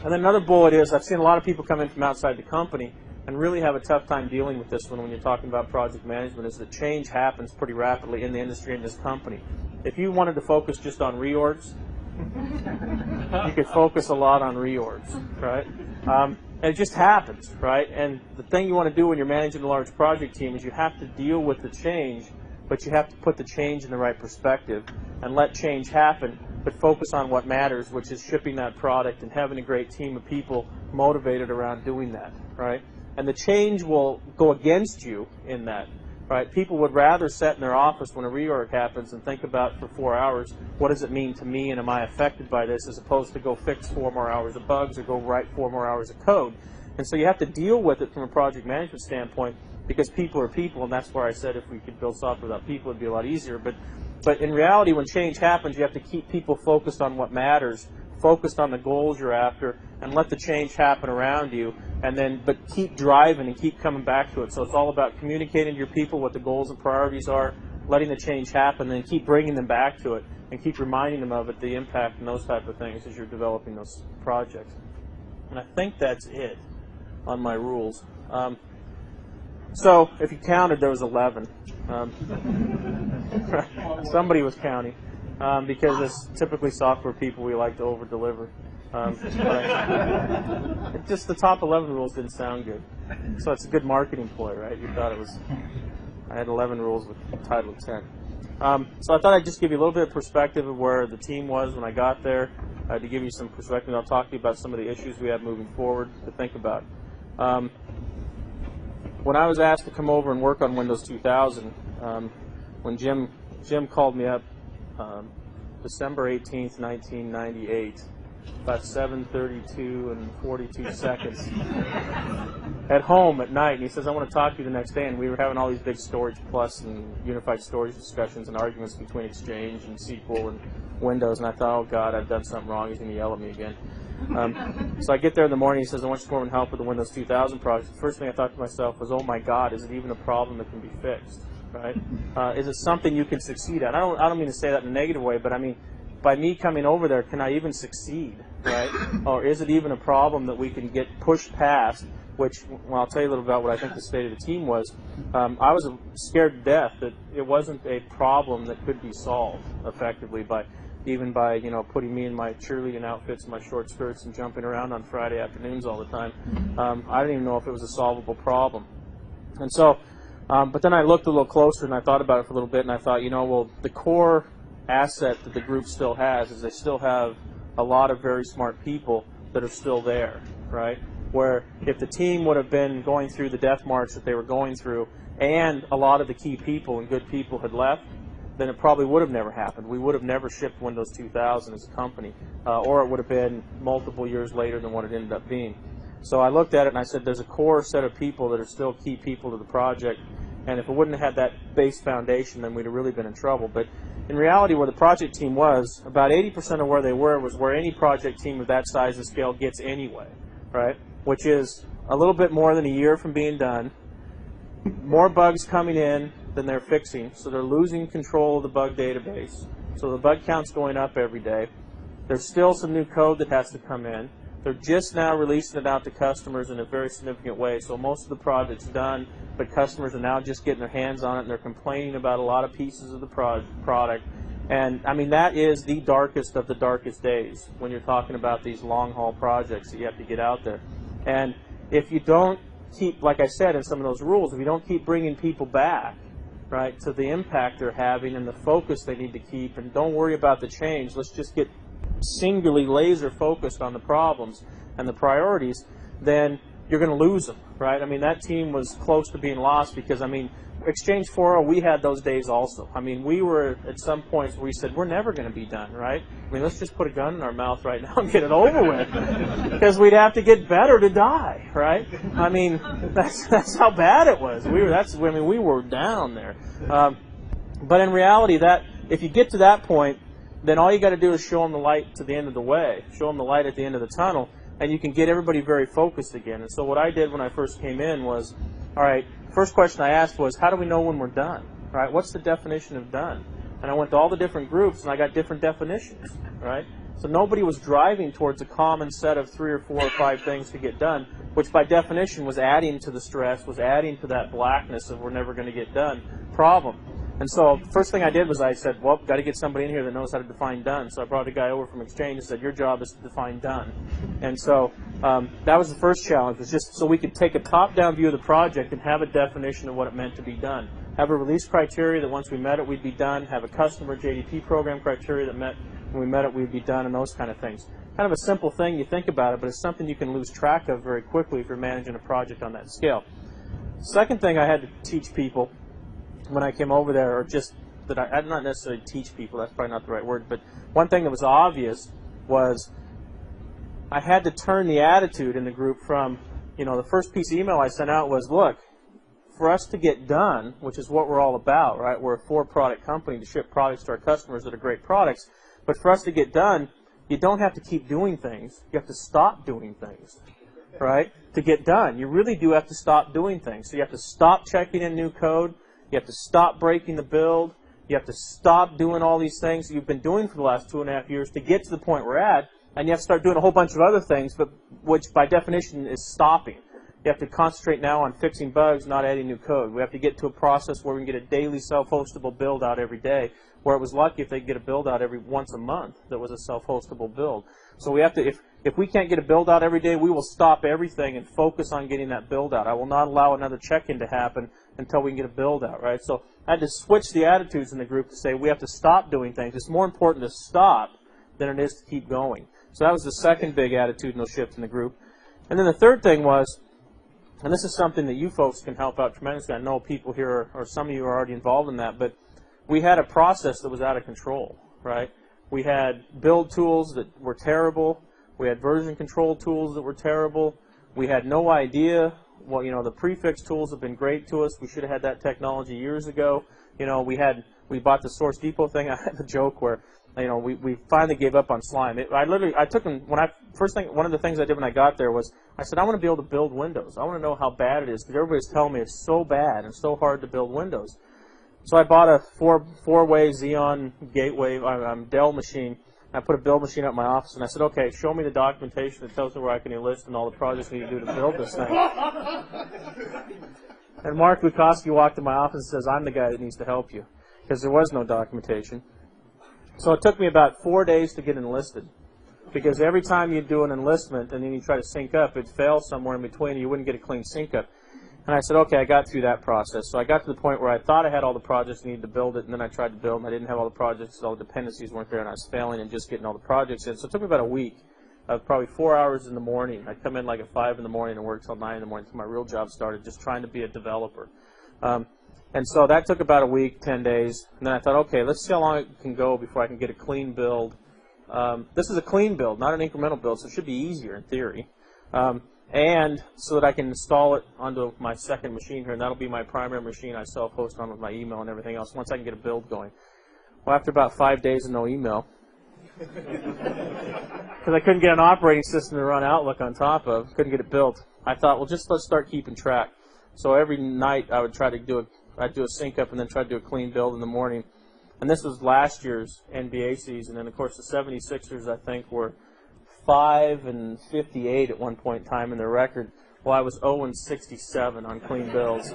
And then another bullet is, I've seen a lot of people come in from outside the company and really have a tough time dealing with this one when you're talking about project management, is that change happens pretty rapidly in the industry and this company. If you wanted to focus just on reorgs, you could focus a lot on reorgs, right? And it just happens, right? And the thing you want to do when you're managing a large project team is you have to deal with the change, but you have to put the change in the right perspective and let change happen, but focus on what matters, which is shipping that product and having a great team of people motivated around doing that, right? And the change will go against you in that, right? People would rather sit in their office when a reorg happens and think about for 4 hours, what does it mean to me and am I affected by this, as opposed to go fix 4 more hours of bugs or go write 4 more hours of code. And so you have to deal with it from a project management standpoint, because people are people, and that's where I said if we could build software without people, it'd be a lot easier. But in reality, when change happens, you have to keep people focused on what matters, focused on the goals you're after, and let the change happen around you, and then but keep driving and keep coming back to it. So it's all about communicating to your people what the goals and priorities are, letting the change happen, and then keep bringing them back to it, and keep reminding them of it, the impact and those type of things as you're developing those projects. And I think that's it on my rules. So if you counted, there was 11. Somebody was counting, because as typically software people, we like to over-deliver. Just the top 11 rules didn't sound good. So it's a good marketing ploy, right? You thought it was, I had 11 rules with a title of 10. So I thought I'd just give you a little bit of perspective of where the team was when I got there, to give you some perspective. I'll talk to you about some of the issues we have moving forward to think about. When I was asked to come over and work on Windows 2000, when Jim called me up December 18th, 1998, about 7:32 and 42 seconds, at home at night, and he says, I want to talk to you the next day. And we were having all these big Storage Plus and unified storage discussions and arguments between Exchange and SQL and Windows, and I thought, oh God, I've done something wrong. He's going to yell at me again. So I get there in the morning. He says, I want you to come over and help with the Windows 2000 project. The first thing I thought to myself was, oh my God, is it even a problem that can be fixed? Right? Is it something you can succeed at? I don't mean to say that in a negative way, but I mean, by me coming over there, can I even succeed? Right? Or is it even a problem that we can get pushed past? Which, well, I'll tell you a little about what I think the state of the team was. I was scared to death that it wasn't a problem that could be solved effectively by putting me in my cheerleading outfits and my short skirts and jumping around on Friday afternoons all the time. I didn't even know if it was a solvable problem. And so, but then I looked a little closer and I thought about it for a little bit, and I thought, well, the core asset that the group still has is they still have a lot of very smart people that are still there, right? Where if the team would have been going through the death march that they were going through, and a lot of the key people and good people had left, then it probably would have never happened. We would have never shipped Windows 2000 as a company, or it would have been multiple years later than what it ended up being. So I looked at it and I said, there's a core set of people that are still key people to the project, and if it wouldn't have had that base foundation, then we'd have really been in trouble. But in reality, where the project team was, about 80% of where they were was where any project team of that size and scale gets anyway, right? Which is a little bit more than a year from being done, more bugs coming in than they're fixing, so they're losing control of the bug database. So the bug count's going up every day. There's still some new code that has to come in. They're just now releasing it out to customers in a very significant way. So most of the project's done, but customers are now just getting their hands on it, and they're complaining about a lot of pieces of the product. And I mean, that is the darkest of the darkest days when you're talking about these long-haul projects that you have to get out there. And if you don't keep, like I said in some of those rules, if you don't keep bringing people back right, to the impact they're having and the focus they need to keep, and don't worry about the change. Let's just get singularly laser focused on the problems and the priorities, then you're going to lose them, right? I mean, that team was close to being lost because, I mean, Exchange 4.0, we had those days also. I mean, we were at some points where we said, we're never going to be done, right? I mean, let's just put a gun in our mouth right now and get it over with, because we'd have to get better to die, right? I mean, that's how bad it was. We were down there. But in reality, that if you get to that point, then all you got to do is show them the light to the end of the way, show them the light at the end of the tunnel, and you can get everybody very focused again. And so what I did when I first came in was, all right, first question I asked was, how do we know when we're done? Right? What's the definition of done? And I went to all the different groups, and I got different definitions. Right? So nobody was driving towards a common set of 3 or 4 or 5 things to get done, which by definition was adding to the stress, was adding to that blackness of we're never going to get done problem. And so the first thing I did was I said, well, got to get somebody in here that knows how to define done. So I brought a guy over from Exchange and said, your job is to define done. And so that was the first challenge, was just so we could take a top-down view of the project and have a definition of what it meant to be done. Have a release criteria that once we met it, we'd be done. Have a customer JDP program criteria that meant when we met it, we'd be done, and those kind of things. Kind of a simple thing, you think about it, but it's something you can lose track of very quickly if you're managing a project on that scale. Second thing I had to teach people when I came over there, or just that I not necessarily teach people, that's probably not the right word, but one thing that was obvious was I had to turn the attitude in the group from, you know, the first piece of email I sent out was, look, for us to get done, which is what we're all about, right? We're a 4-product company to ship products to our customers that are great products, but for us to get done, you don't have to keep doing things. You have to stop doing things, right? To get done, you really do have to stop doing things. So you have to stop checking in new code. You have to stop breaking the build. You have to stop doing all these things that you've been doing for the last 2.5 years to get to the point we're at, and you have to start doing a whole bunch of other things, but which by definition is stopping. You have to concentrate now on fixing bugs, not adding new code. We have to get to a process where we can get a daily self-hostable build out every day, where it was lucky if they could get a build out every once a month that was a self-hostable build. So we have to, if we can't get a build out every day, we will stop everything and focus on getting that build out. I will not allow another check-in to happen until we can get a build out, right? So I had to switch the attitudes in the group to say we have to stop doing things. It's more important to stop than it is to keep going. So that was the second big attitudinal shift in the group. And then the third thing was, and this is something that you folks can help out tremendously. I know people here, or some of you are already involved in that, but we had a process that was out of control, right? We had build tools that were terrible. We had version control tools that were terrible. We had no idea. Well, you know, the prefix tools have been great to us. We should have had that technology years ago. You know, we bought the Source Depot thing. I had a joke where, you know, we finally gave up on slime. I took them, one of the things I did when I got there was, I said, I want to be able to build Windows. I want to know how bad it is, because everybody's telling me it's so bad and so hard to build Windows. So I bought a four-way Xeon Gateway Dell machine. I put a build machine up in my office, and I said, okay, show me the documentation that tells me where I can enlist and all the projects we need to do to build this thing. And Mark Lukowski walked in my office and says, I'm the guy that needs to help you, because there was no documentation. So it took me about 4 days to get enlisted, because every time you do an enlistment and then you try to sync up, it fails somewhere in between, and you wouldn't get a clean sync up. And I said, okay, I got through that process. So I got to the point where I thought I had all the projects I needed to build it, and then I tried to build, and I didn't have all the projects, all the dependencies weren't there, and I was failing and just getting all the projects in. So it took me about a week of probably 4 hours in the morning. I'd come in like at 5 in the morning and work till 9 in the morning until my real job started, just trying to be a developer. And so that took about a week, 10 days. And then I thought, okay, let's see how long it can go before I can get a clean build. This is a clean build, not an incremental build, so it should be easier in theory. And so that I can install it onto my second machine here, and that'll be my primary machine I self-host on with my email and everything else once I can get a build going. Well, after about 5 days of no email, because I couldn't get an operating system to run Outlook on top of, couldn't get it built, I thought, well, just let's start keeping track. So every night I would try to do I'd do a sync up and then try to do a clean build in the morning. And this was last year's NBA season, and of course the 76ers, I think, were 5-58 at one point in time in their record. Well, I was 0-67 on clean builds.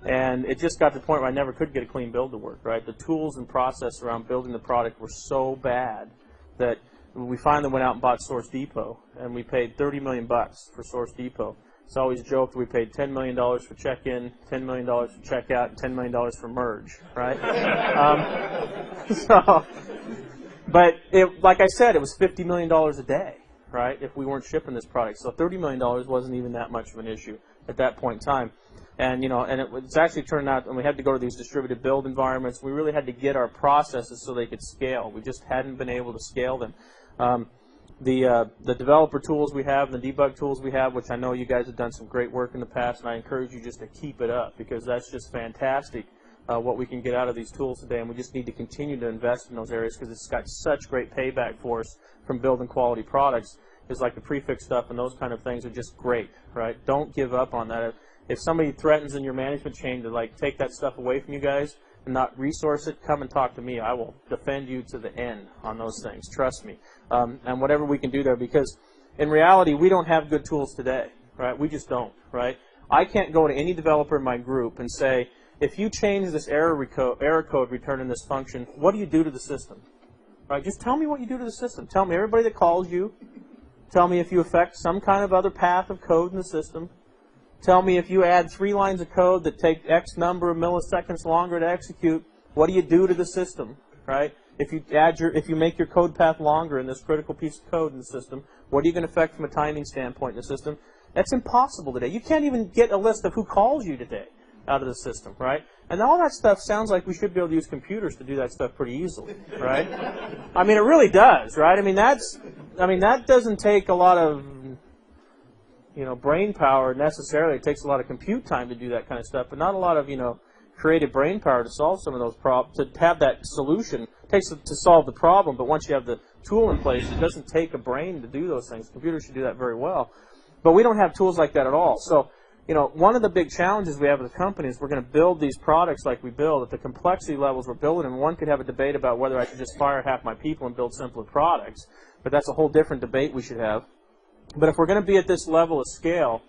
And it just got to the point where I never could get a clean build to work, right? The tools and process around building the product were so bad that we finally went out and bought Source Depot, and we paid $30 million for Source Depot. It's always joked we paid $10 million for check-in, $10 million for check-out, and $10 million for merge, right? But like I said, it was $50 million a day, right, if we weren't shipping this product. So $30 million wasn't even that much of an issue at that point in time. And, it's actually turned out, and we had to go to these distributed build environments, we really had to get our processes so they could scale. We just hadn't been able to scale them. The developer tools we have, the debug tools we have, which I know you guys have done some great work in the past, and I encourage you just to keep it up, because that's just fantastic what we can get out of these tools today, and we just need to continue to invest in those areas because it's got such great payback for us from building quality products. It's like the prefix stuff and those kind of things are just great, right? Don't give up on that. If somebody threatens in your management chain to take that stuff away from you guys and not resource it, come and talk to me. I will defend you to the end on those things. Trust me. And whatever we can do there, because in reality, we don't have good tools today, right? We just don't, right? I can't go to any developer in my group and say, if you change this error code return in this function, what do you do to the system? Right? Just tell me what you do to the system. Tell me everybody that calls you. Tell me if you affect some kind of other path of code in the system. Tell me if you add 3 lines of code that take X number of milliseconds longer to execute, what do you do to the system, right? If you make your code path longer in this critical piece of code in the system, what are you going to affect from a timing standpoint in the system? That's impossible today. You can't even get a list of who calls you today out of the system, right? And all that stuff sounds like we should be able to use computers to do that stuff pretty easily, right? I mean, it really does, right? I mean, that doesn't take a lot of brain power necessarily. It takes a lot of compute time to do that kind of stuff, but not a lot of, creative brain power to solve some of those problems, to have that solution. It takes to solve the problem, but once you have the tool in place, it doesn't take a brain to do those things. Computers should do that very well. But we don't have tools like that at all. So, one of the big challenges we have as a company is we're going to build these products like we build at the complexity levels we're building, and one could have a debate about whether I should just fire half my people and build simpler products, but that's a whole different debate we should have. But if we're going to be at this level of scale,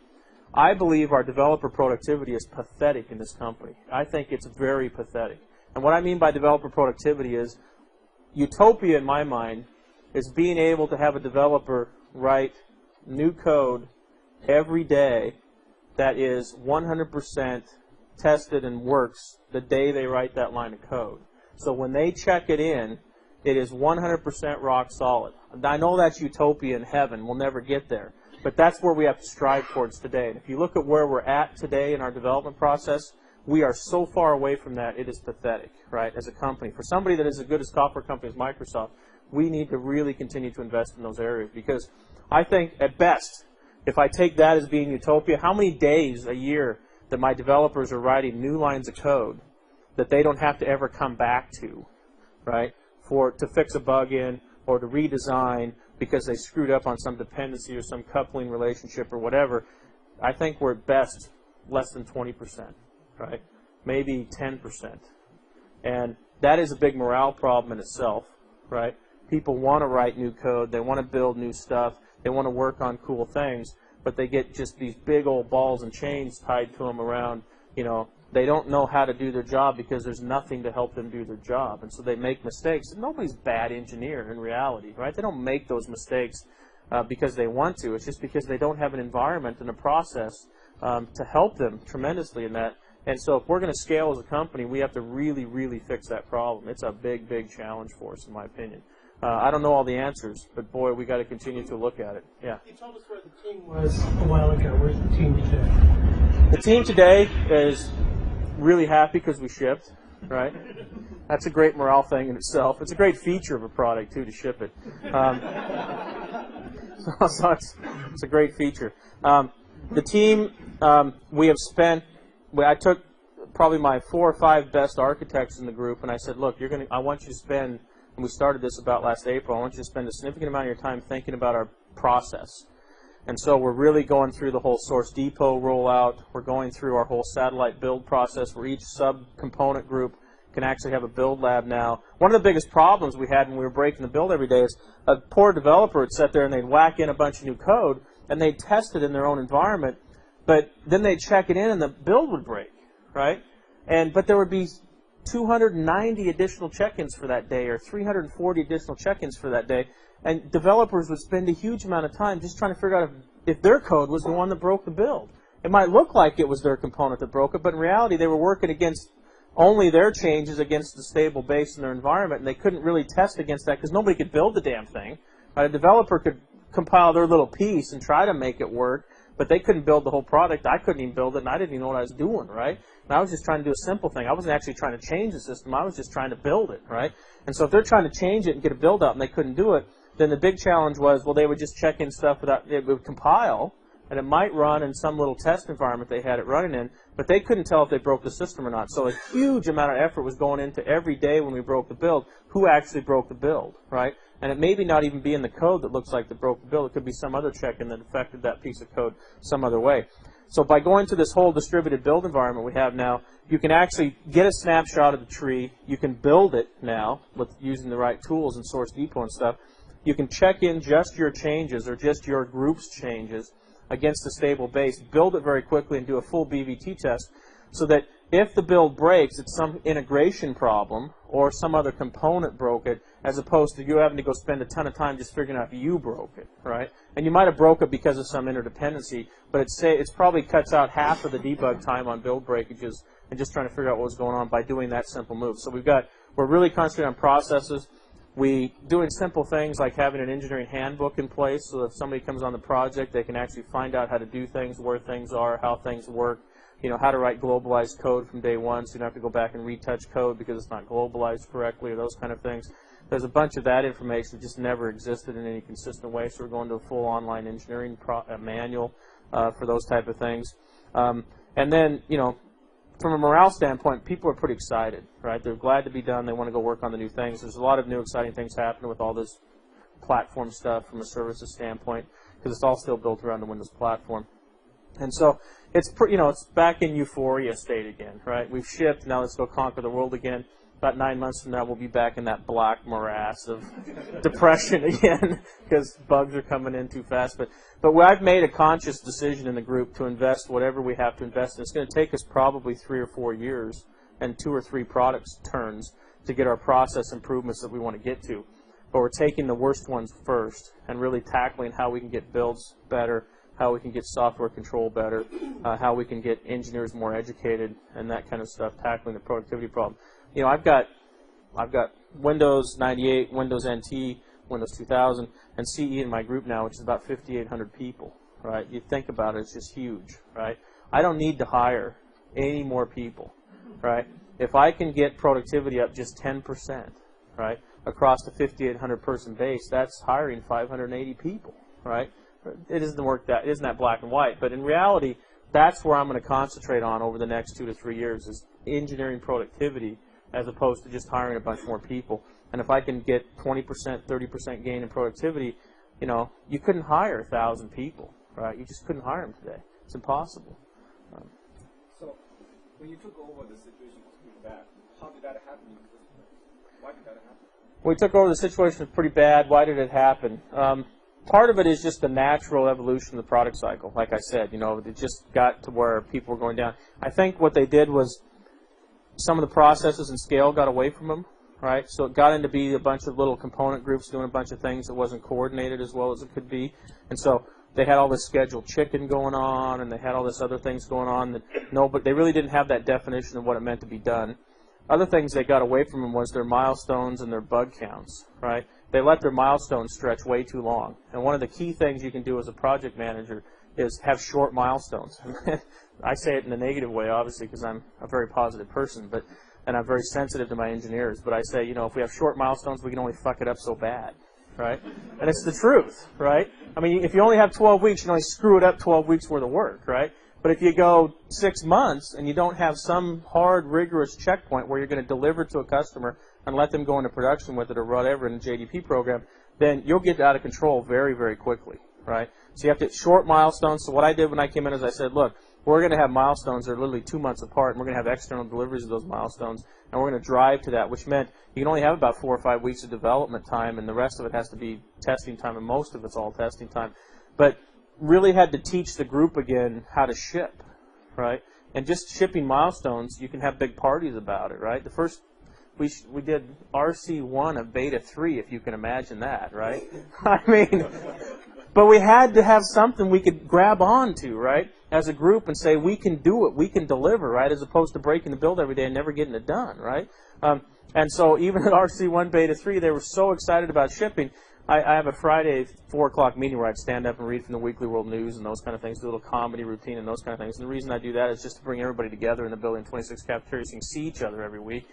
I believe our developer productivity is pathetic in this company. I think it's very pathetic. And what I mean by developer productivity is, utopia in my mind is being able to have a developer write new code every day that is 100% tested and works the day they write that line of code. So when they check it in, it is 100% rock solid. I know that's utopia in heaven. We'll never get there. But that's where we have to strive towards today. And if you look at where we're at today in our development process, we are so far away from that, it is pathetic, right, as a company. For somebody that is as good a software company as Microsoft, we need to really continue to invest in those areas. Because I think, at best, if I take that as being utopia, how many days a year that my developers are writing new lines of code that they don't have to ever come back to, right, to fix a bug in or to redesign because they screwed up on some dependency or some coupling relationship or whatever. I think we're at best less than 20%, right? Maybe 10%. And that is a big morale problem in itself, right? People want to write new code. They want to build new stuff. They want to work on cool things, but they get just these big old balls and chains tied to them around, they don't know how to do their job because there's nothing to help them do their job. And so they make mistakes. And nobody's a bad engineer in reality, right? They don't make those mistakes because they want to. It's just because they don't have an environment and a process to help them tremendously in that. And so if we're going to scale as a company, we have to really, really fix that problem. It's a big, big challenge for us, in my opinion. I don't know all the answers, but boy, we got to continue to look at it. Yeah. You told us where the team was a while ago. Where's the team today? The team today is really happy because we shipped, right? That's a great morale thing in itself. It's a great feature of a product, too, to ship it. So it's a great feature. The team, we have spent, I took probably my 4 or 5 best architects in the group, and I said, look, I want you to spend, and we started this about last April, I want you to spend a significant amount of your time thinking about our process. And so we're really going through the whole Source Depot rollout. We're going through our whole satellite build process where each sub-component group can actually have a build lab now. One of the biggest problems we had when we were breaking the build every day is a poor developer would sit there and they'd whack in a bunch of new code and they'd test it in their own environment, but then they'd check it in and the build would break, right? But there would be 290 additional check-ins for that day or 340 additional check-ins for that day. And developers would spend a huge amount of time just trying to figure out if their code was the one that broke the build. It might look like it was their component that broke it, but in reality they were working against only their changes against the stable base in their environment, and they couldn't really test against that because nobody could build the damn thing. Right? A developer could compile their little piece and try to make it work, but they couldn't build the whole product. I couldn't even build it, and I didn't even know what I was doing, right? And I was just trying to do a simple thing. I wasn't actually trying to change the system. I was just trying to build it, right? And so if they're trying to change it and get a build out and they couldn't do it, then the big challenge was, well, they would just check in stuff without, it would compile, and it might run in some little test environment they had it running in, but they couldn't tell if they broke the system or not. So a huge amount of effort was going into every day when we broke the build, who actually broke the build, right? And it may be not even be in the code that looks like they broke the build. It could be some other check-in that affected that piece of code some other way. So by going to this whole distributed build environment we have now, you can actually get a snapshot of the tree. You can build it now with using the right tools and Source Depot and stuff. You can check in just your changes or just your group's changes against the stable base, build it very quickly, and do a full BVT test so that if the build breaks, it's some integration problem or some other component broke it, as opposed to you having to go spend a ton of time just figuring out if you broke it, right? And you might have broke it because of some interdependency, but it's probably cuts out half of the debug time on build breakages and just trying to figure out what was going on by doing that simple move. So we're really concentrating on processes. We doing simple things like having an engineering handbook in place so that if somebody comes on the project, they can actually find out how to do things, where things are, how things work, you know, how to write globalized code from day one so you don't have to go back and retouch code because it's not globalized correctly or those kind of things. There's a bunch of that information that just never existed in any consistent way, so we're going to a full online engineering manual for those type of things. And then, you know, from a morale standpoint, people are pretty excited, right? They're glad to be done. They want to go work on the new things. There's a lot of new exciting things happening with all this platform stuff from a services standpoint because it's all still built around the Windows platform. And so it's it's back in euphoria state again, right? We've shipped. Now let's go conquer the world again. About 9 months from now, we'll be back in that black morass of depression again because bugs are coming in too fast. But I've made a conscious decision in the group to invest whatever we have to invest in. It's going to take us probably 3 or 4 years and 2 or 3 products turns to get our process improvements that we want to get to. But we're taking the worst ones first and really tackling how we can get builds better, how we can get software control better, how we can get engineers more educated, and that kind of stuff, tackling the productivity problem. You know, I've got Windows 98, Windows NT, Windows 2000, and CE in my group now, which is about 5,800 people, right? You think about it, it's just huge, right? I don't need to hire any more people, right? If I can get productivity up just 10%, right, across the 5,800 person base, that's hiring 580 people, right? It isn't that black and white, but in reality, that's where I'm going to concentrate on over the next 2 to 3 years is engineering productivity as opposed to just hiring a bunch more people. And if I can get 20%, 30% gain in productivity, you know, you couldn't hire 1,000 people, right? You just couldn't hire them today. It's impossible. So, when you took over, the situation was pretty bad. How did that happen in the first place? Why did that happen? When we took over, the situation was pretty bad. Why did it happen? Part of it is just the natural evolution of the product cycle. Like I said, you know, it just got to where people were going down. I think what they did was some of the processes and scale got away from them, right? So it got into be a bunch of little component groups doing a bunch of things that wasn't coordinated as well as it could be. And so they had all this scheduled chicken going on, and they had all this other things going on but they really didn't have that definition of what it meant to be done. Other things they got away from them was their milestones and their bug counts, right? They let their milestones stretch way too long. And one of the key things you can do as a project manager is have short milestones. I say it in a negative way, obviously, because I'm a very positive person, and I'm very sensitive to my engineers. But I say, you know, if we have short milestones, we can only fuck it up so bad, right? And it's the truth, right? I mean, if you only have 12 weeks, you can only screw it up 12 weeks worth of work, right? But if you go 6 months and you don't have some hard, rigorous checkpoint where you're going to deliver to a customer and let them go into production with it or whatever in a JDP program, then you'll get out of control very, very quickly, right? So you have to short milestones. So what I did when I came in is I said, look, we're going to have milestones that are literally 2 months apart, and we're going to have external deliveries of those milestones, and we're going to drive to that, which meant you can only have about 4 or 5 weeks of development time, and the rest of it has to be testing time, and most of it's all testing time. But really had to teach the group again how to ship, right? And just shipping milestones, you can have big parties about it, right? The first, we did RC1 of beta 3, if you can imagine that, right? I mean, But we had to have something we could grab onto, right, as a group and say, we can do it, we can deliver, right, as opposed to breaking the build every day and never getting it done, right? And so even at RC1 Beta 3, they were so excited about shipping. I have a Friday 4 o'clock meeting where I'd stand up and read from the Weekly World News and those kind of things, do a little comedy routine and those kind of things. And the reason I do that is just to bring everybody together in the building, 26 cafeterias, so you can see each other every week,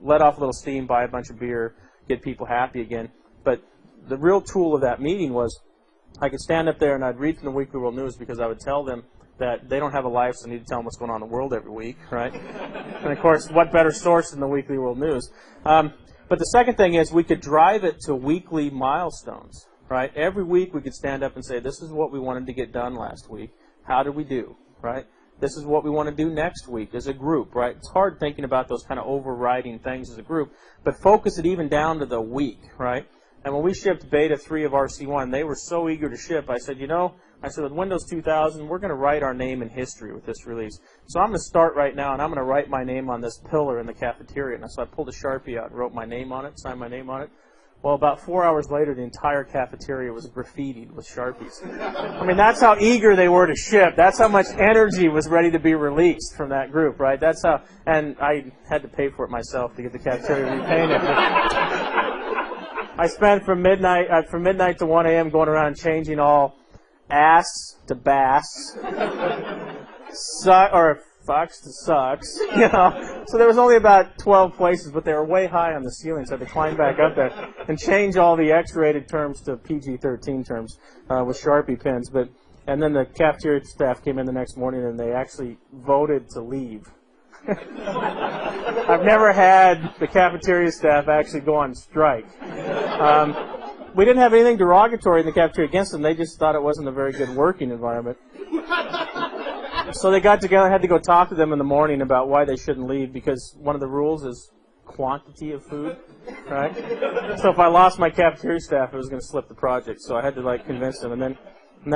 let off a little steam, buy a bunch of beer, get people happy again. But the real tool of that meeting was I could stand up there and I'd read from the Weekly World News because I would tell them that they don't have a life, so I need to tell them what's going on in the world every week, right? And, of course, what better source than the Weekly World News? But the second thing is we could drive it to weekly milestones, right? Every week we could stand up and say, this is what we wanted to get done last week. How did we do, right? This is what we want to do next week as a group, right? It's hard thinking about those kind of overriding things as a group, but focus it even down to the week, right? And when we shipped Beta 3 of RC1, they were so eager to ship. I said, with Windows 2000, we're going to write our name in history with this release. So I'm going to start right now, and I'm going to write my name on this pillar in the cafeteria. And so I pulled a Sharpie out and wrote my name on it, signed my name on it. Well, about 4 hours later, the entire cafeteria was graffitied with Sharpies. I mean, that's how eager they were to ship. That's how much energy was ready to be released from that group, right? That's how, and I had to pay for it myself to get the cafeteria repainted. I spent from midnight to 1 a.m. going around changing all ass to bass, or fucks to sucks, So there was only about 12 places, but they were way high on the ceiling, so I had to climb back up there and change all the X-rated terms to PG-13 terms with Sharpie pens. And then the cafeteria staff came in the next morning and they actually voted to leave. I've never had the cafeteria staff actually go on strike. We didn't have anything derogatory in the cafeteria against them. They just thought it wasn't a very good working environment. So they got together and had to go talk to them in the morning about why they shouldn't leave, because one of the rules is quantity of food, right? So if I lost my cafeteria staff, it was going to slip the project. So I had to convince them, and then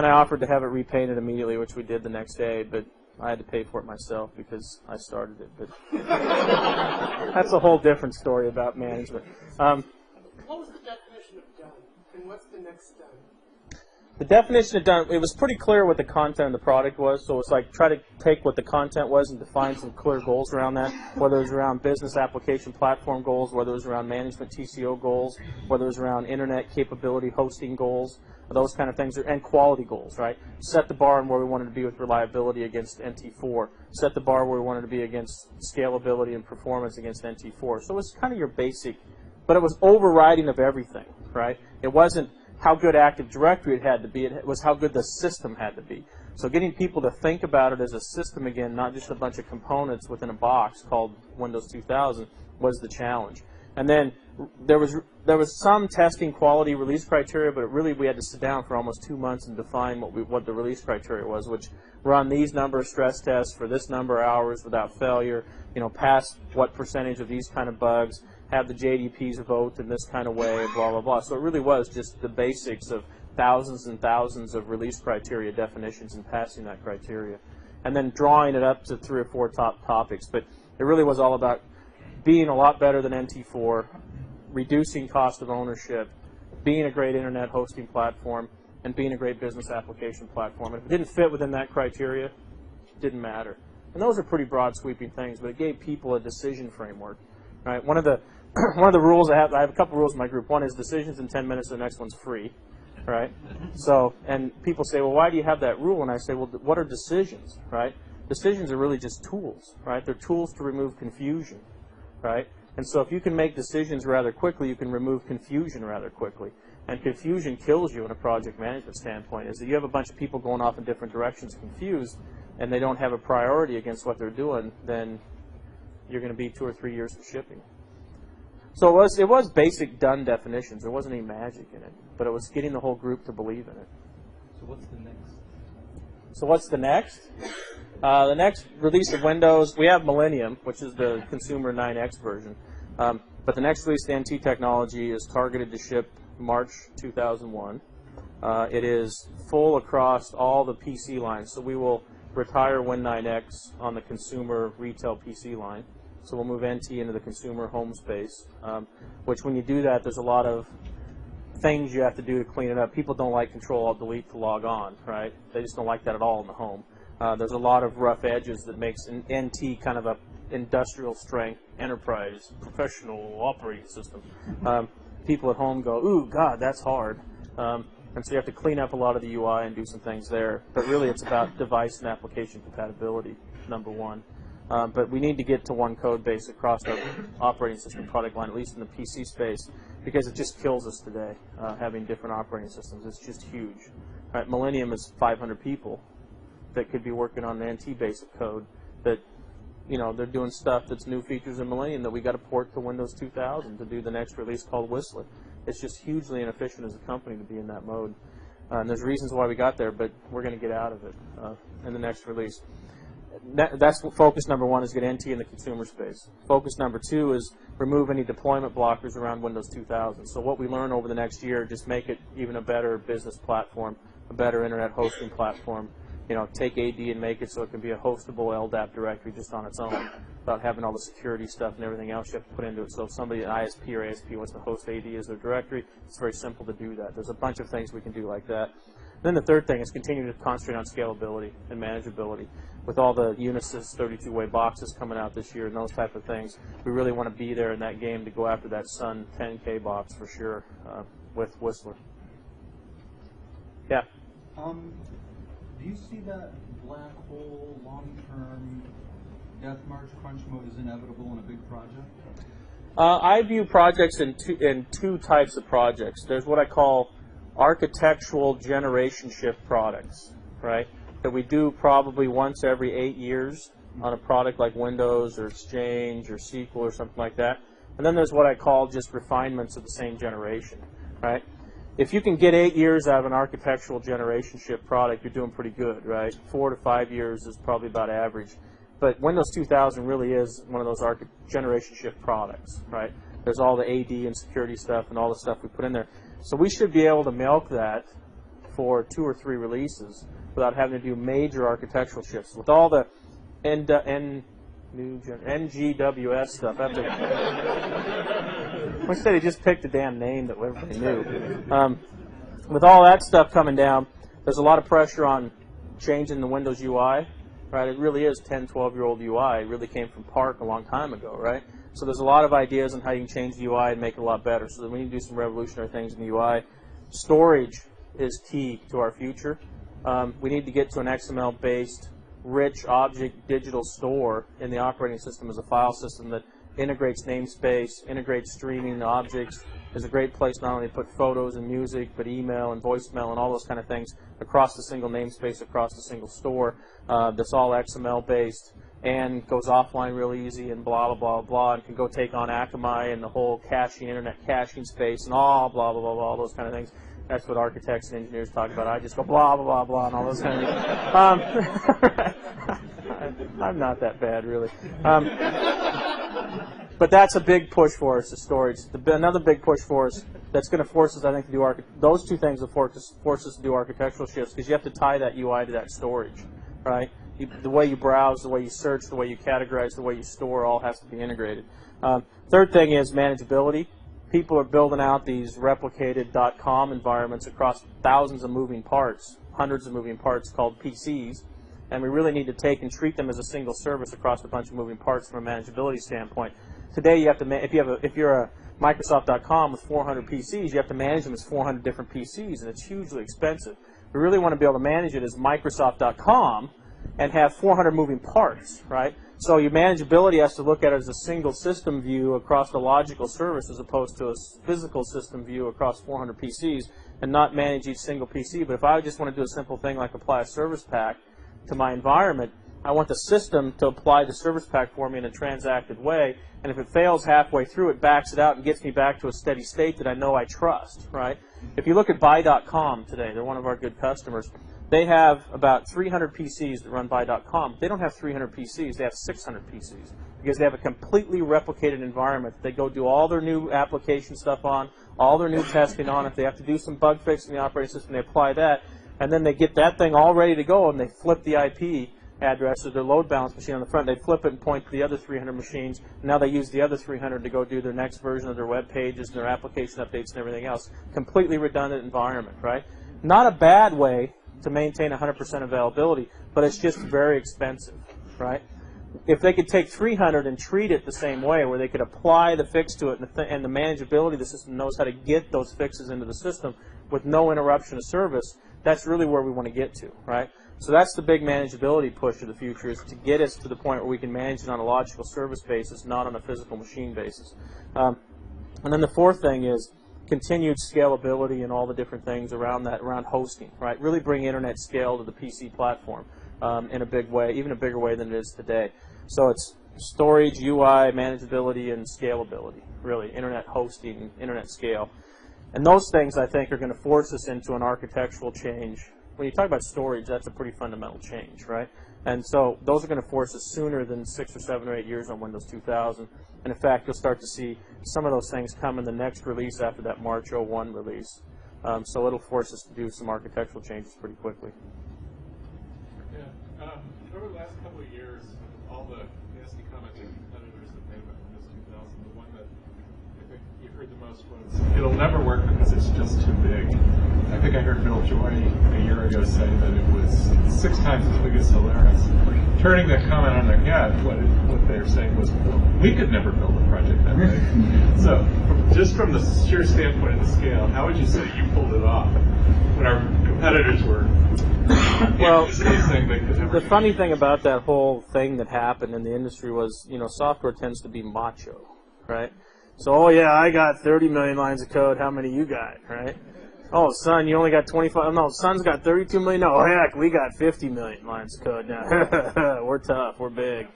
I offered to have it repainted immediately, which we did the next day, but I had to pay for it myself because I started it. But that's a whole different story about management. What was the definition of done, and what's the next step? The definition of done, it was pretty clear what the content of the product was, so it's like try to take what the content was and define some clear goals around that, whether it was around business application platform goals, whether it was around management TCO goals, whether it was around internet capability hosting goals, those kind of things, and quality goals, right? Set the bar on where we wanted to be with reliability against NT4. Set the bar where we wanted to be against scalability and performance against NT4. So it was kind of your basic, but it was overriding of everything, right? It wasn't how good Active Directory it had to be, it was how good the system had to be. So getting people to think about it as a system again, not just a bunch of components within a box called Windows 2000, was the challenge. And then there was some testing quality release criteria, but really we had to sit down for almost 2 months and define what the release criteria was, which run these number of stress tests for this number of hours without failure, pass what percentage of these kind of bugs, have the JDPs vote in this kind of way, blah, blah, blah. So it really was just the basics of thousands and thousands of release criteria definitions and passing that criteria. And then drawing it up to 3 or 4 top topics. But it really was all about being a lot better than NT4, reducing cost of ownership, being a great internet hosting platform, and being a great business application platform. If it didn't fit within that criteria, it didn't matter. And those are pretty broad sweeping things, but it gave people a decision framework. Right? One of the rules I have a couple rules in my group. One is decisions in 10 minutes, the next one's free. Right? So, and people say, well, why do you have that rule? And I say, well, what are decisions? Right? Decisions are really just tools. Right? They're tools to remove confusion. Right? And so if you can make decisions rather quickly, you can remove confusion rather quickly. And confusion kills you in a project management standpoint, is that you have a bunch of people going off in different directions confused, and they don't have a priority against what they're doing, then you're going to be 2 or 3 years of shipping. So it was basic done definitions. There wasn't any magic in it, but it was getting the whole group to believe in it. So what's the next? So what's the next? The next release of Windows, we have Millennium, which is the Consumer 9X version. But the next release of NT technology is targeted to ship March 2001. It is full across all the PC lines. So we will retire Win9X on the consumer retail PC line. So we'll move NT into the consumer home space, which when you do that, there's a lot of things you have to do to clean it up. People don't like Control-Alt-Delete to log on, right? They just don't like that at all in the home. There's a lot of rough edges that makes an NT kind of a industrial strength, enterprise, professional operating system. People at home go, ooh, God, that's hard. And so you have to clean up a lot of the UI and do some things there. But really it's about device and application compatibility, number one. But we need to get to one code base across our operating system product line, at least in the PC space, because it just kills us today, having different operating systems. It's just huge. Right, Millennium is 500 people that could be working on an NT basic code that, they're doing stuff that's new features in Millennium that we got to port to Windows 2000 to do the next release called Whistler. It's just hugely inefficient as a company to be in that mode. And there's reasons why we got there, but we're going to get out of it in the next release. That's focus number one, is get NT in the consumer space. Focus number two is remove any deployment blockers around Windows 2000. So what we learn over the next year, just make it even a better business platform, a better internet hosting platform. Take AD and make it so it can be a hostable LDAP directory just on its own, without having all the security stuff and everything else you have to put into it. So if somebody, an ISP or ASP, wants to host AD as their directory, it's very simple to do that. There's a bunch of things we can do like that. Then the third thing is continue to concentrate on scalability and manageability. With all the Unisys 32-way boxes coming out this year and those type of things, we really want to be there in that game to go after that Sun 10K box for sure with Whistler. Yeah? Do you see that black hole long-term death march crunch mode as inevitable in a big project? I view projects in two types of projects. There's what I call architectural generation shift products, right? That we do probably once every 8 years on a product like Windows or Exchange or SQL or something like that. And then there's what I call just refinements of the same generation, right? If you can get 8 years out of an architectural generation shift product, you're doing pretty good, right? 4 to 5 years is probably about average. But Windows 2000 really is one of those generation shift products, right? There's all the AD and security stuff and all the stuff we put in there. So we should be able to milk that for 2 or 3 releases without having to do major architectural shifts. With all the NGWS stuff. I said he just picked a damn name that everybody knew. With all that stuff coming down, there's a lot of pressure on changing the Windows UI. Right? It really is 10, 12-year-old UI. It really came from Park a long time ago, right? So there's a lot of ideas on how you can change the UI and make it a lot better. So we need to do some revolutionary things in the UI. Storage is key to our future. We need to get to an XML-based, rich object digital store in the operating system as a file system that integrates namespace, integrates streaming objects. Is a great place not only to put photos and music, but email and voicemail and all those kind of things across the single namespace, across the single store. That's all XML-based and goes offline real easy and blah, blah, blah, blah, and can go take on Akamai and the whole caching, internet caching space and all blah, blah, blah, blah, all those kind of things. That's what architects and engineers talk about. I just go blah, blah, blah, blah, and all those kind of things. I'm not that bad, really. But that's a big push for us, the storage. Another big push for us that's going to force us, I think, to do those two things will force us to do architectural shifts, because you have to tie that UI to that storage, right? The way you browse, the way you search, the way you categorize, the way you store, all has to be integrated. Third thing is manageability. People are building out these replicated .com environments across thousands of moving parts, hundreds of moving parts called PCs, and we really need to take and treat them as a single service across a bunch of moving parts from a manageability standpoint. Today, you have to if you're a Microsoft.com with 400 PCs, you have to manage them as 400 different PCs, and it's hugely expensive. We really want to be able to manage it as Microsoft.com and have 400 moving parts, right? So your manageability has to look at it as a single system view across the logical service as opposed to a physical system view across 400 PCs, and not manage each single PC. But if I just want to do a simple thing like apply a service pack to my environment, I want the system to apply the service pack for me in a transacted way, and if it fails halfway through, it backs it out and gets me back to a steady state that I know I trust, right? If you look at Buy.com today, they're one of our good customers. They have about 300 PCs that run Buy.com. They don't have 300 PCs. They have 600 PCs because they have a completely replicated environment. They go do all their new application stuff on, all their new testing on. If they have to do some bug fixing in the operating system, they apply that, and then they get that thing all ready to go, and they flip the IP addresses, their load balance machine on the front. They'd flip it and point to the other 300 machines. Now they use the other 300 to go do their next version of their web pages, their application updates, and everything else. Completely redundant environment, right? Not a bad way to maintain 100% availability, but it's just very expensive, right? If they could take 300 and treat it the same way, where they could apply the fix to it, and the manageability of the system knows how to get those fixes into the system with no interruption of service, that's really where we want to get to, right? So that's the big manageability push of the future, is to get us to the point where we can manage it on a logical service basis, not on a physical machine basis. And then the fourth thing is continued scalability and all the different things around that, around hosting, right? Really bring internet scale to the PC platform in a big way, even a bigger way than it is today. So it's storage, UI, manageability, and scalability, really, internet hosting, internet scale. And those things, I think, are going to force us into an architectural change. When you talk about storage, that's a pretty fundamental change, right? And so those are going to force us sooner than 6 or 7 or 8 years on Windows 2000. And in fact, you'll start to see some of those things come in the next release after that March 01 release. So it'll force us to do some architectural changes pretty quickly. Yeah. Over the last couple of years, all the nasty comments that competitors have made about Windows 2000, the one that I think you heard the most was, it'll never work because it's just too big. I think I heard Bill Joy a year ago say that it was 6 times as big as Solaris. Turning that comment on their head, what they're saying was, well, we could never build a project that big. So, just from the sheer standpoint of the scale, how would you say you pulled it off when our competitors were saying they could never? The funny thing about that whole thing that happened in the industry was, you know, software tends to be macho, right? So, oh yeah, I got 30 million lines of code. How many you got, right? Oh, son, you only got 25. No, son's got 32 million. No, heck, we got 50 million lines of code now. We're tough. We're big.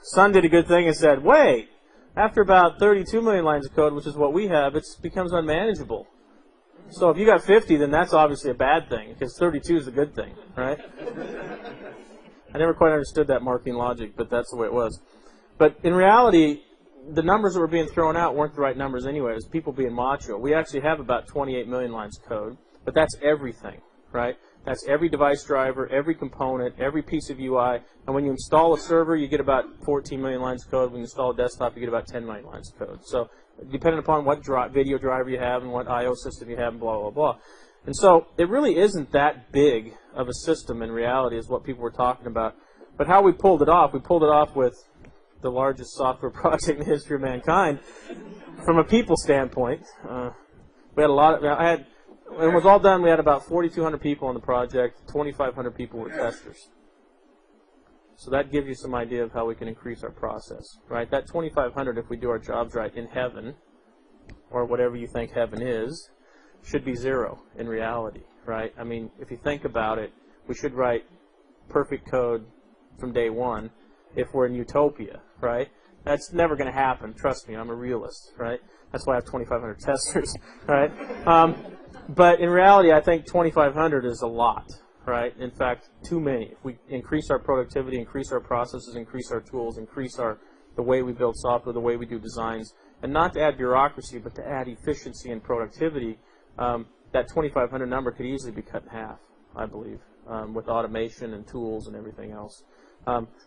Son did a good thing and said, wait, after about 32 million lines of code, which is what we have, it becomes unmanageable. So if you got 50, then that's obviously a bad thing, because 32 is a good thing, right? I never quite understood that marketing logic, but that's the way it was. But in reality, the numbers that were being thrown out weren't the right numbers anyway. It was people being macho. We actually have about 28 million lines of code, but that's everything, right? That's every device driver, every component, every piece of UI. And when you install a server, you get about 14 million lines of code. When you install a desktop, you get about 10 million lines of code. So depending upon what video driver you have and what I/O system you have and blah, blah, blah. And so it really isn't that big of a system in reality is what people were talking about. But how we pulled it off with the largest software project in the history of mankind. From a people standpoint, we had a lot of, when it was all done, we had about 4,200 people on the project, 2,500 people were testers. So that gives you some idea of how we can increase our process, right? That 2,500, if we do our jobs right in heaven, or whatever you think heaven is, should be 0 in reality, right? I mean, if you think about it, we should write perfect code from day one if we're in utopia, right? That's never going to happen. Trust me, I'm a realist, right? That's why I have 2,500 testers, right? But in reality, I think 2,500 is a lot, right? In fact, too many. If we increase our productivity, increase our processes, increase our tools, increase the way we build software, the way we do designs, and not to add bureaucracy, but to add efficiency and productivity, that 2,500 number could easily be cut in half, I believe, with automation and tools and everything else.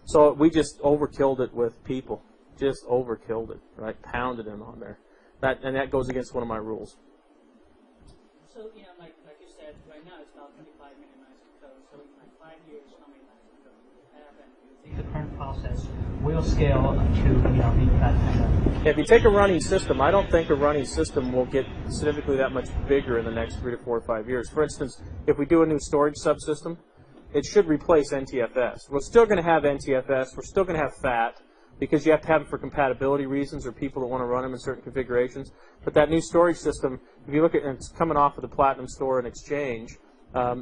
So we just overkilled it with people. Just overkilled it, right? Pounded them on there. And that goes against one of my rules. So, you know, like you said, right now it's about 25 million lines of code. So in like 5 years, how many lines of code will we have? And do you think the current process will scale to, you know, meet that kind of... Yeah, if you take a running system, I don't think a running system will get significantly that much bigger in the next 3 to 4 or 5 years. For instance, if we do a new storage subsystem, it should replace NTFS. We're still going to have NTFS. We're still going to have FAT, because you have to have it for compatibility reasons or people that want to run them in certain configurations. But that new storage system, if you look at it, it's coming off of the Platinum Store and Exchange,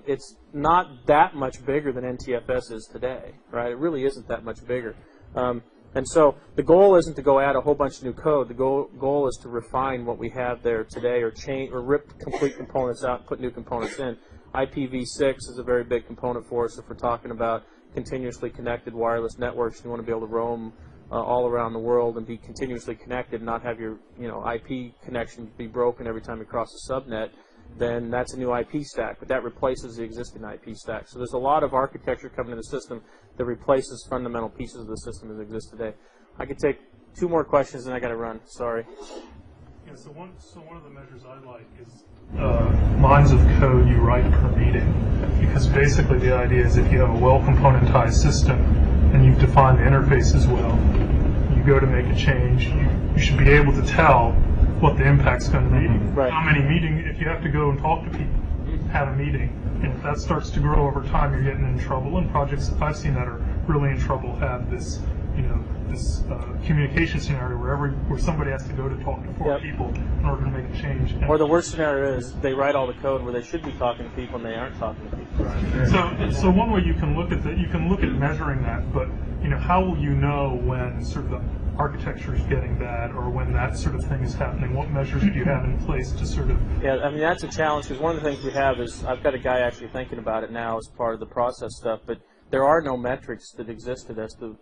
it's not that much bigger than NTFS is today, right? It really isn't that much bigger. And so the goal isn't to go add a whole bunch of new code. The goal is to refine what we have there today, or change, or rip complete components out and put new components in. IPv6 is a very big component for us if we're talking about continuously connected wireless networks. You want to be able to roam all around the world and be continuously connected, and not have your IP connection be broken every time you cross a subnet, then that's a new IP stack, but that replaces the existing IP stack. So there's a lot of architecture coming in the system that replaces fundamental pieces of the system as exist today. I could take 2 more questions, and I got to run. Sorry. Yeah, so one of the measures I like is lines of code you write per meeting, because basically the idea is if you have a well-componentized system and you've defined the interfaces well, you go to make a change, you should be able to tell what the impact's going to be. Right. How many meetings, if you have to go and talk to people, have a meeting, and if that starts to grow over time, you're getting in trouble. And projects I've seen that are really in trouble have this, this communication scenario where somebody has to go to talk to 4 people in order to make a change. And or the worst scenario is they write all the code where they should be talking to people and they aren't talking to people. So one way you can look at that, you can look at measuring that, but how will you know when sort of the architecture is getting bad or when that sort of thing is happening? What measures do you have in place to sort of? Yeah, I mean that's a challenge, because one of the things we have is I've got a guy actually thinking about it now as part of the process stuff, but there are no metrics that existed as to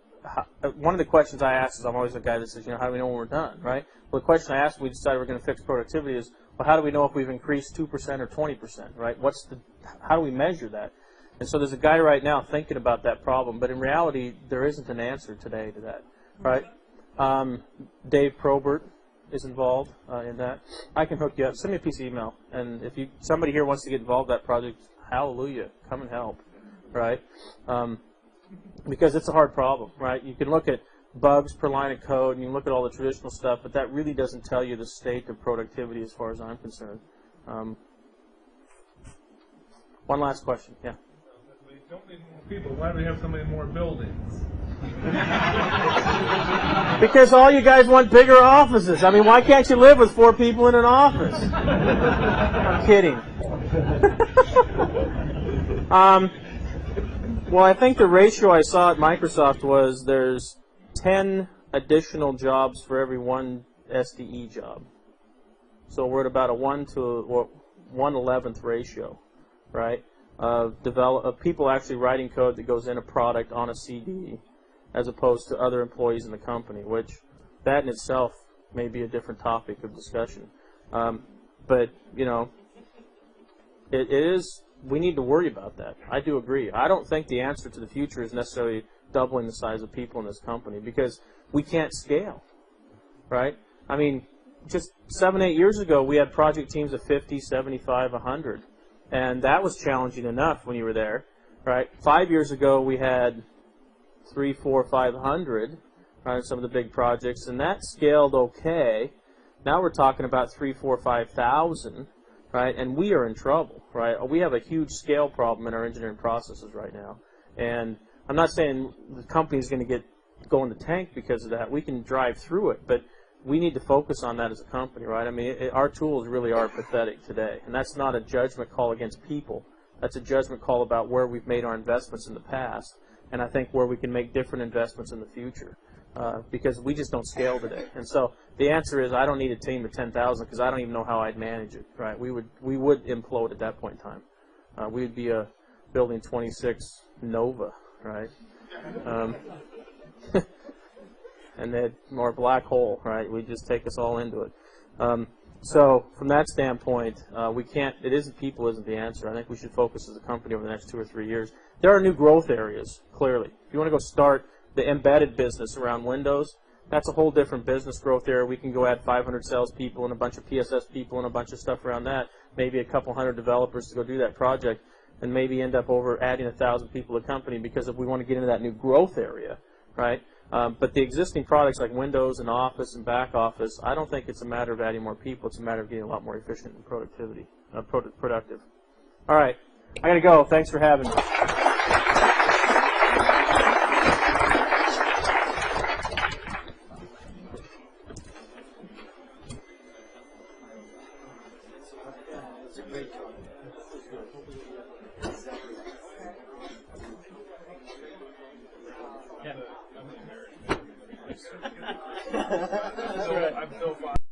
one of the questions I ask is, I'm always a guy that says, how do we know when we're done, right? Well, the question I ask when we decide we're going to fix productivity is, well, how do we know if we've increased 2% or 20%, right? How do we measure that? And so there's a guy right now thinking about that problem, but in reality, there isn't an answer today to that, right? Dave Probert is involved in that. I can hook you up. Send me a piece of email, and if somebody here wants to get involved in that project, hallelujah, come and help, right? Because it's a hard problem, right? You can look at bugs per line of code, and you can look at all the traditional stuff, but that really doesn't tell you the state of productivity as far as I'm concerned. One last question, yeah. We don't need more people. Why do we have so many more buildings? Because all you guys want bigger offices. I mean, why can't you live with 4 people in an office? I'm kidding. Well, I think the ratio I saw at Microsoft was there's 10 additional jobs for every 1 SDE job. So we're at about a 1/11th ratio, right? Of people actually writing code that goes in a product on a CD, as opposed to other employees in the company, which that in itself may be a different topic of discussion. But it is. We need to worry about that. I do agree. I don't think the answer to the future is necessarily doubling the size of people in this company, because we can't scale, right? I mean, just 7-8 years ago, we had project teams of 50, 75, 100, and that was challenging enough when you were there, right? 5 years ago, we had 3, 4, 500 on some of the big projects, and that scaled okay. Now we're talking about 3, 4, 5,000. Right, and we are in trouble, right? We have a huge scale problem in our engineering processes right now, and I'm not saying the company is going to go in the tank because of that. We can drive through it, but we need to focus on that as a company, right? I mean, our tools really are pathetic today, and that's not a judgment call against people. That's a judgment call about where we've made our investments in the past, and I think where we can make different investments in the future. Because we just don't scale today. And so the answer is I don't need a team of 10,000 because I don't even know how I'd manage it. Right? We would implode at that point in time. We would be a building 26 Nova, right? And they'd more black hole, right? We'd just take us all into it. So from that standpoint, we can't. People isn't the answer. I think we should focus as a company over the next 2 or 3 years. There are new growth areas. Clearly, if you want to go start the embedded business around Windows, that's a whole different business growth area. We can go add 500 salespeople and a bunch of PSS people and a bunch of stuff around that, maybe a couple hundred developers to go do that project, and maybe end up adding 1,000 people to the company, because if we want to get into that new growth area, right? But the existing products like Windows and Office and back office, I don't think it's a matter of adding more people. It's a matter of getting a lot more efficient and productive. All right, I got to go. Thanks for having me.